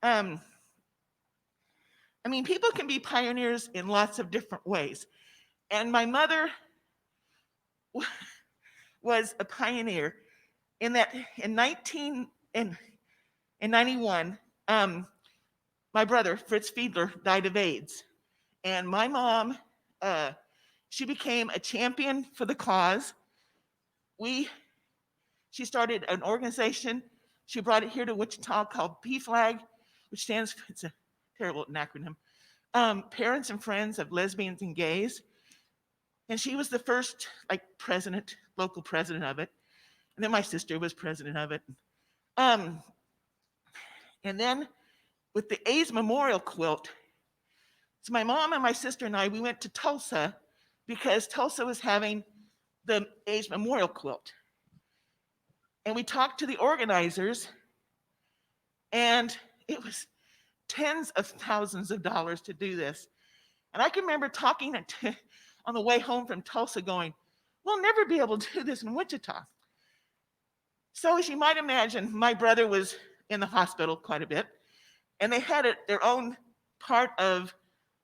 I mean, people can be pioneers in lots of different ways. And my mother was a pioneer in that in 1991, my brother, Fritz Fiedler, died of AIDS. And my mom, she became a champion for the cause. She started an organization. She brought it here to Wichita called PFLAG, which stands for, it's a terrible acronym, Parents and Friends of Lesbians and Gays. And she was the first president, local president of it. And then my sister was president of it. And then with the AIDS memorial quilt. So my mom and my sister and I, we went to Tulsa because Tulsa was having the AIDS memorial quilt. And we talked to the organizers, and it was tens of thousands of dollars to do this. And I can remember talking on the way home from Tulsa going, we'll never be able to do this in Wichita. So as you might imagine, my brother was in the hospital quite a bit, and they had their own part of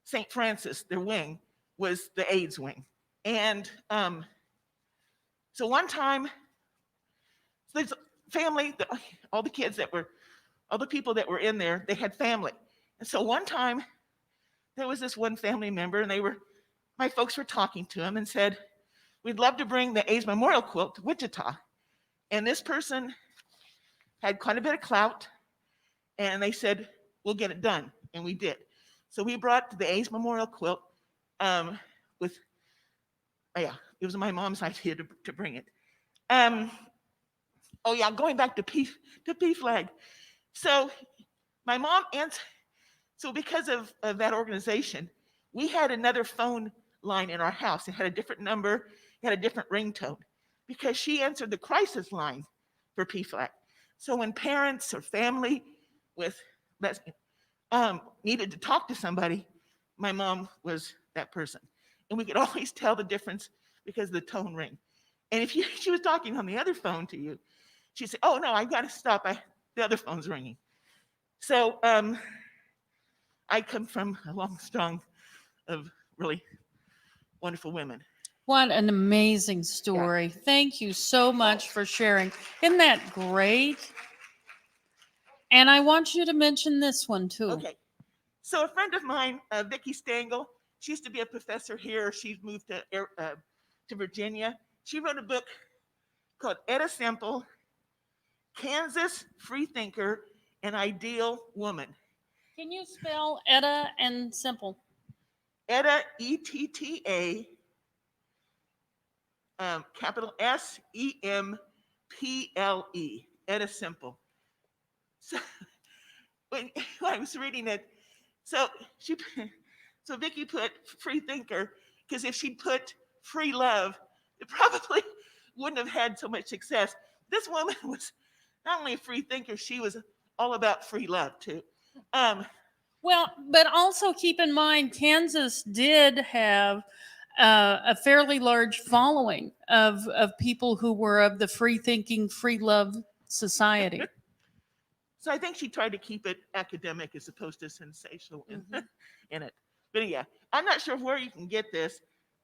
St. Francis, their wing, was the AIDS wing. And so one time, there's family, all the kids that were, all the people that were in there, they had family. And so one time, there was this one family member, and my folks were talking to him and said, we'd love to bring the AIDS memorial quilt to Wichita. And this person had quite a bit of clout, and they said, we'll get it done. And we did. So we brought the AIDS memorial quilt it was my mom's idea to bring it. Going back to PFLAG. So my mom, so because of that organization, we had another phone line in our house. It had a different number, it had a different ringtone, because she answered the crisis line for PFLAG. So when parents or family with lesbian needed to talk to somebody, my mom was that person. And we could always tell the difference because of the tone ring. And if she was talking on the other phone to you, she'd say, oh no, I've got to stop, the other phone's ringing. So I come from a long strong of really wonderful women. What an amazing story. Yeah. Thank you so much for sharing. Isn't that great? And I want you to mention this one too. Okay. So a friend of mine, Vicki Stengel, she used to be a professor here. She's moved to Virginia. She wrote a book called Etta Simple, Kansas Freethinker, An Ideal Woman. Can you spell Etta and Simple? Etta, E-T-T-A, capital S-E-M-P-L-E, Etta Simple. So when I was reading it, so Vicki put free thinker, because if she'd put free love, it probably wouldn't have had so much success. This woman was not only a free thinker, she was all about free love too. Well, but also keep in mind, Kansas did have a fairly large following of people who were of the free thinking, free love society. So I think she tried to keep it academic as opposed to sensational in it. But yeah, I'm not sure where you can get this.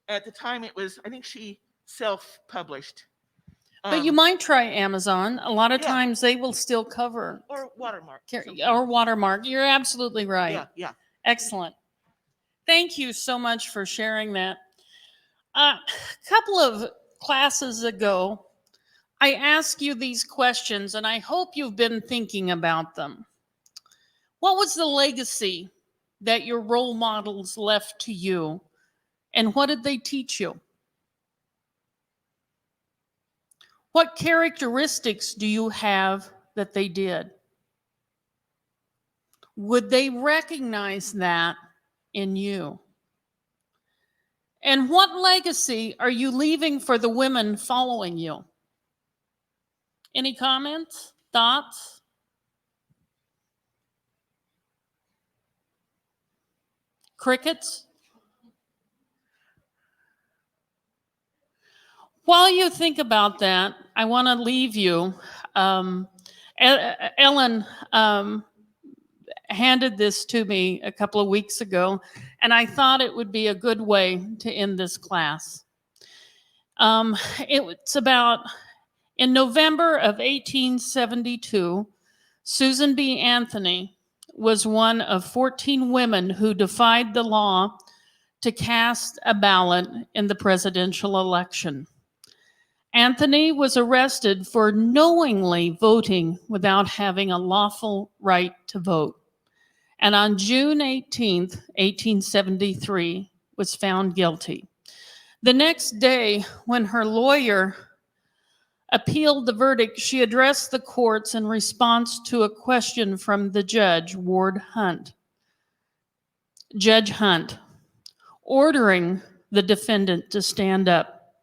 At the time it was, I think she self-published. But you might try Amazon. A lot of times they will still cover. Or Watermark. Or Watermark. You're absolutely right. Yeah. Excellent. Thank you so much for sharing that. A couple of classes ago, I asked you these questions, and I hope you've been thinking about them. What was the legacy that your role models left to you, and what did they teach you? What characteristics do you have that they did? Would they recognize that in you? And what legacy are you leaving for the women following you? Any comments, thoughts? Crickets? While you think about that, I want to leave you. Ellen handed this to me a couple of weeks ago, and I thought it would be a good way to end this class. It's about, in November of 1872, Susan B. Anthony was one of 14 women who defied the law to cast a ballot in the presidential election. Anthony was arrested for knowingly voting without having a lawful right to vote. And on June 18th, 1873, was found guilty. The next day, when her lawyer appealed the verdict, she addressed the courts in response to a question from the judge, Judge Hunt, ordering the defendant to stand up.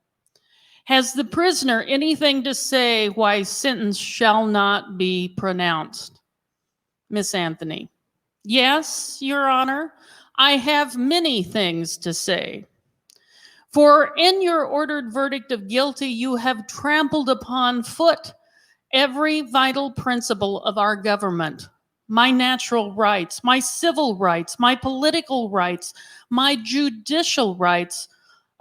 Has the prisoner anything to say why sentence shall not be pronounced? Miss Anthony. Yes, Your Honor, I have many things to say. For in your ordered verdict of guilty, you have trampled upon foot every vital principle of our government. My natural rights, my civil rights, my political rights, my judicial rights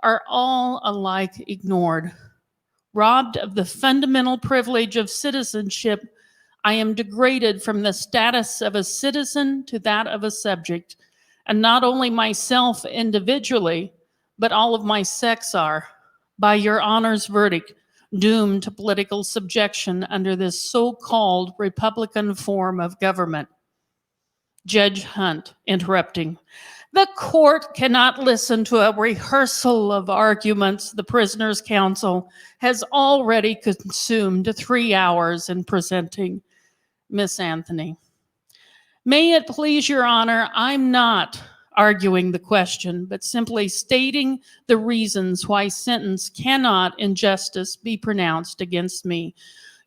are all alike ignored. Robbed of the fundamental privilege of citizenship, I am degraded from the status of a citizen to that of a subject. And not only myself individually, but all of my sex are, by your Honor's verdict, doomed to political subjection under this so-called Republican form of government. Judge Hunt, interrupting. The court cannot listen to a rehearsal of arguments the prisoner's counsel has already consumed 3 hours in presenting. Miss Anthony. May it please your Honor, I'm not arguing the question, but simply stating the reasons why sentence cannot in justice be pronounced against me.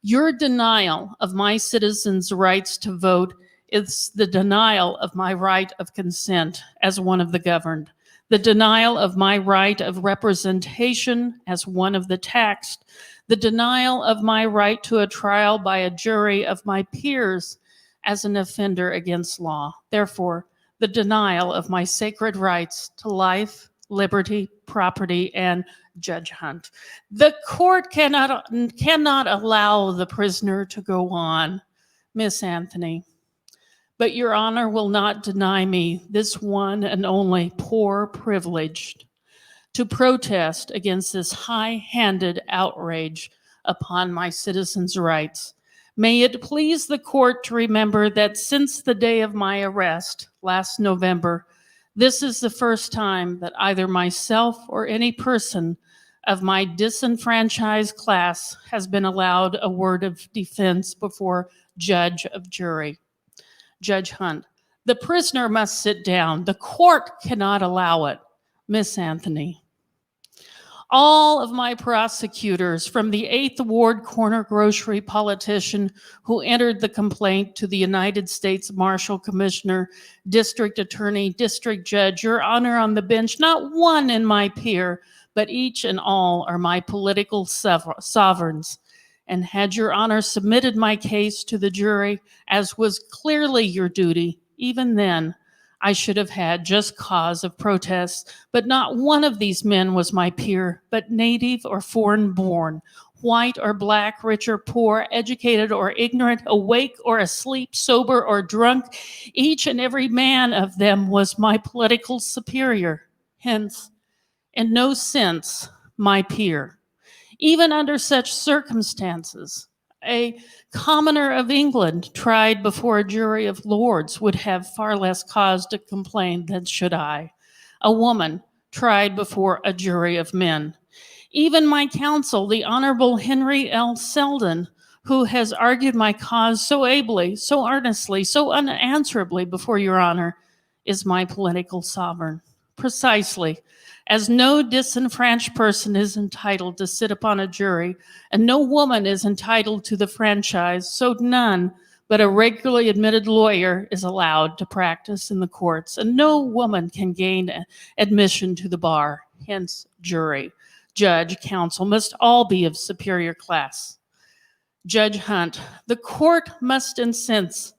Your denial of my citizens' rights to vote is the denial of my right of consent as one of the governed, the denial of my right of representation as one of the taxed, the denial of my right to a trial by a jury of my peers as an offender against law. Therefore, the denial of my sacred rights to life, liberty, property, and Judge Hunt. The court cannot allow the prisoner to go on. Miss Anthony. But your Honor will not deny me this one and only poor privilege to protest against this high-handed outrage upon my citizens' rights. May it please the court to remember that since the day of my arrest last November, this is the first time that either myself or any person of my disenfranchised class has been allowed a word of defense before judge of jury. Judge Hunt, the prisoner must sit down. The court cannot allow it. Miss Anthony. All of my prosecutors, from the 8th Ward corner grocery politician who entered the complaint to the United States Marshal Commissioner, District Attorney, District Judge, Your Honor on the bench, not one in my peer, but each and all are my political sovereigns. And had Your Honor submitted my case to the jury, as was clearly your duty, even then, I should have had just cause of protest, but not one of these men was my peer, but native or foreign born, white or black, rich or poor, educated or ignorant, awake or asleep, sober or drunk. Each and every man of them was my political superior, hence, in no sense, my peer. Even under such circumstances, a commoner of England tried before a jury of lords would have far less cause to complain than should I. A woman tried before a jury of men. Even my counsel, the Honorable Henry L. Selden, who has argued my cause so ably, so earnestly, so unanswerably before Your Honor, is my political sovereign. Precisely, as no disenfranchised person is entitled to sit upon a jury, and no woman is entitled to the franchise, so none but a regularly admitted lawyer is allowed to practice in the courts, and no woman can gain admission to the bar, hence jury. Judge, counsel must all be of superior class. Judge Hunt, the court must insist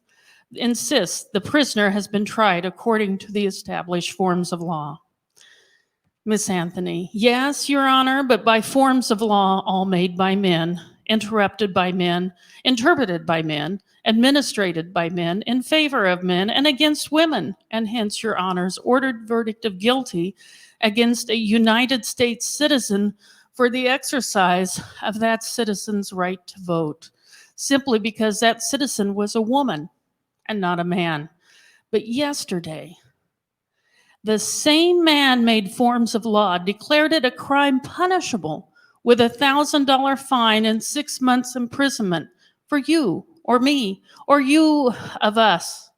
the prisoner has been tried according to the established forms of law. Miss Anthony, yes, Your Honor, but by forms of law all made by men, interrupted by men, interpreted by men, administrated by men, in favor of men, and against women, and hence Your Honor's ordered verdict of guilty against a United States citizen for the exercise of that citizen's right to vote, simply because that citizen was a woman and not a man. But yesterday, the same man made forms of law, declared it a crime punishable with a $1,000 fine and 6 months imprisonment for you or me or you of us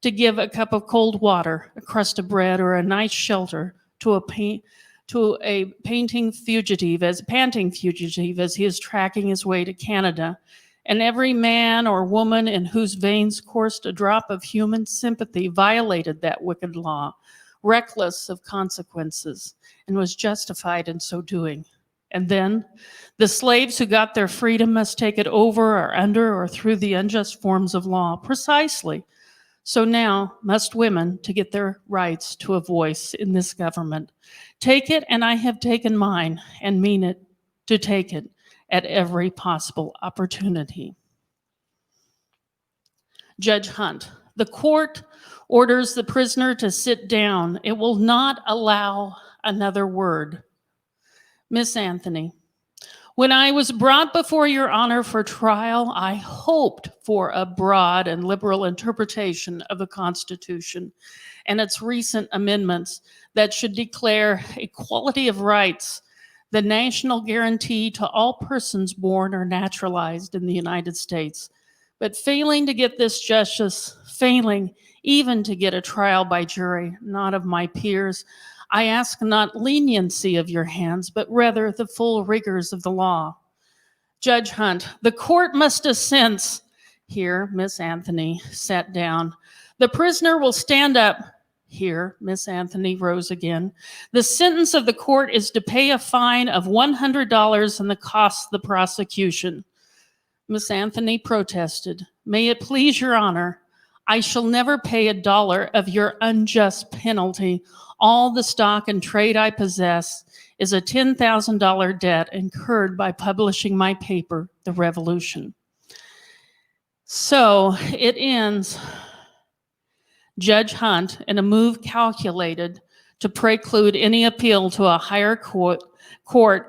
to give a cup of cold water, a crust of bread, or a nice shelter to a panting fugitive as he is tracking his way to Canada. And every man or woman in whose veins coursed a drop of human sympathy violated that wicked law, reckless of consequences, and was justified in so doing. And then the slaves who got their freedom must take it over or under or through the unjust forms of law. Precisely. So now must women to get their rights to a voice in this government. Take it, and I have taken mine, and mean it to take it at every possible opportunity. Judge Hunt, the court orders the prisoner to sit down. It will not allow another word. Miss Anthony, when I was brought before your honor for trial, I hoped for a broad and liberal interpretation of the Constitution and its recent amendments that should declare equality of rights, the national guarantee to all persons born or naturalized in the United States. But failing to get this justice, failing even to get a trial by jury, not of my peers, I ask not leniency of your hands, but rather the full rigors of the law. Judge Hunt, the court must assent. Here, Miss Anthony sat down. The prisoner will stand up. Here, Miss Anthony rose again. The sentence of the court is to pay a fine of $100 and the costs of the prosecution. Miss Anthony protested. May it please your honor, I shall never pay $1 of your unjust penalty. All the stock and trade I possess is a $10,000 debt incurred by publishing my paper, The Revolution. So it ends. Judge Hunt, in a move calculated to preclude any appeal to a higher court,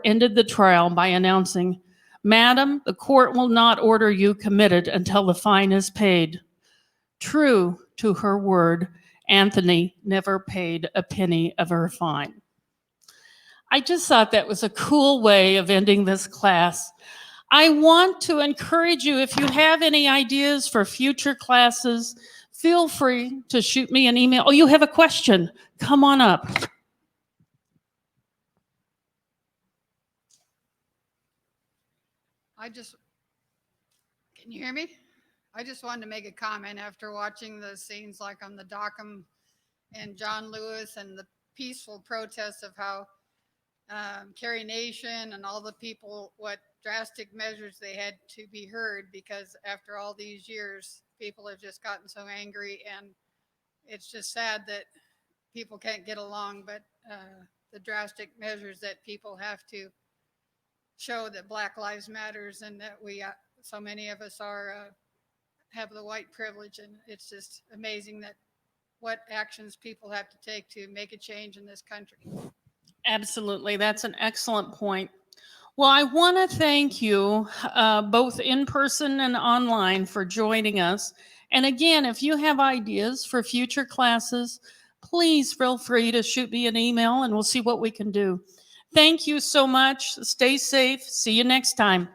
ended the trial by announcing, Madam, the court will not order you committed until the fine is paid. True to her word, Anthony never paid a penny of her fine. I just thought that was a cool way of ending this class. I want to encourage you, if you have any ideas for future classes, feel free to shoot me an email. Oh, you have a question? Come on up. Can you hear me? I just wanted to make a comment after watching the scenes like on the Dockham and John Lewis and the peaceful protests of how Carrie Nation and all the people, what drastic measures they had to be heard, because after all these years, people have just gotten so angry, and it's just sad that people can't get along, but the drastic measures that people have to show that Black Lives Matters and that we, so many of us are, have the white privilege, and it's just amazing that what actions people have to take to make a change in this country. Absolutely, that's an excellent point. Well, I want to thank you both in person and online for joining us. And again, if you have ideas for future classes, please feel free to shoot me an email and we'll see what we can do. Thank you so much. Stay safe. See you next time.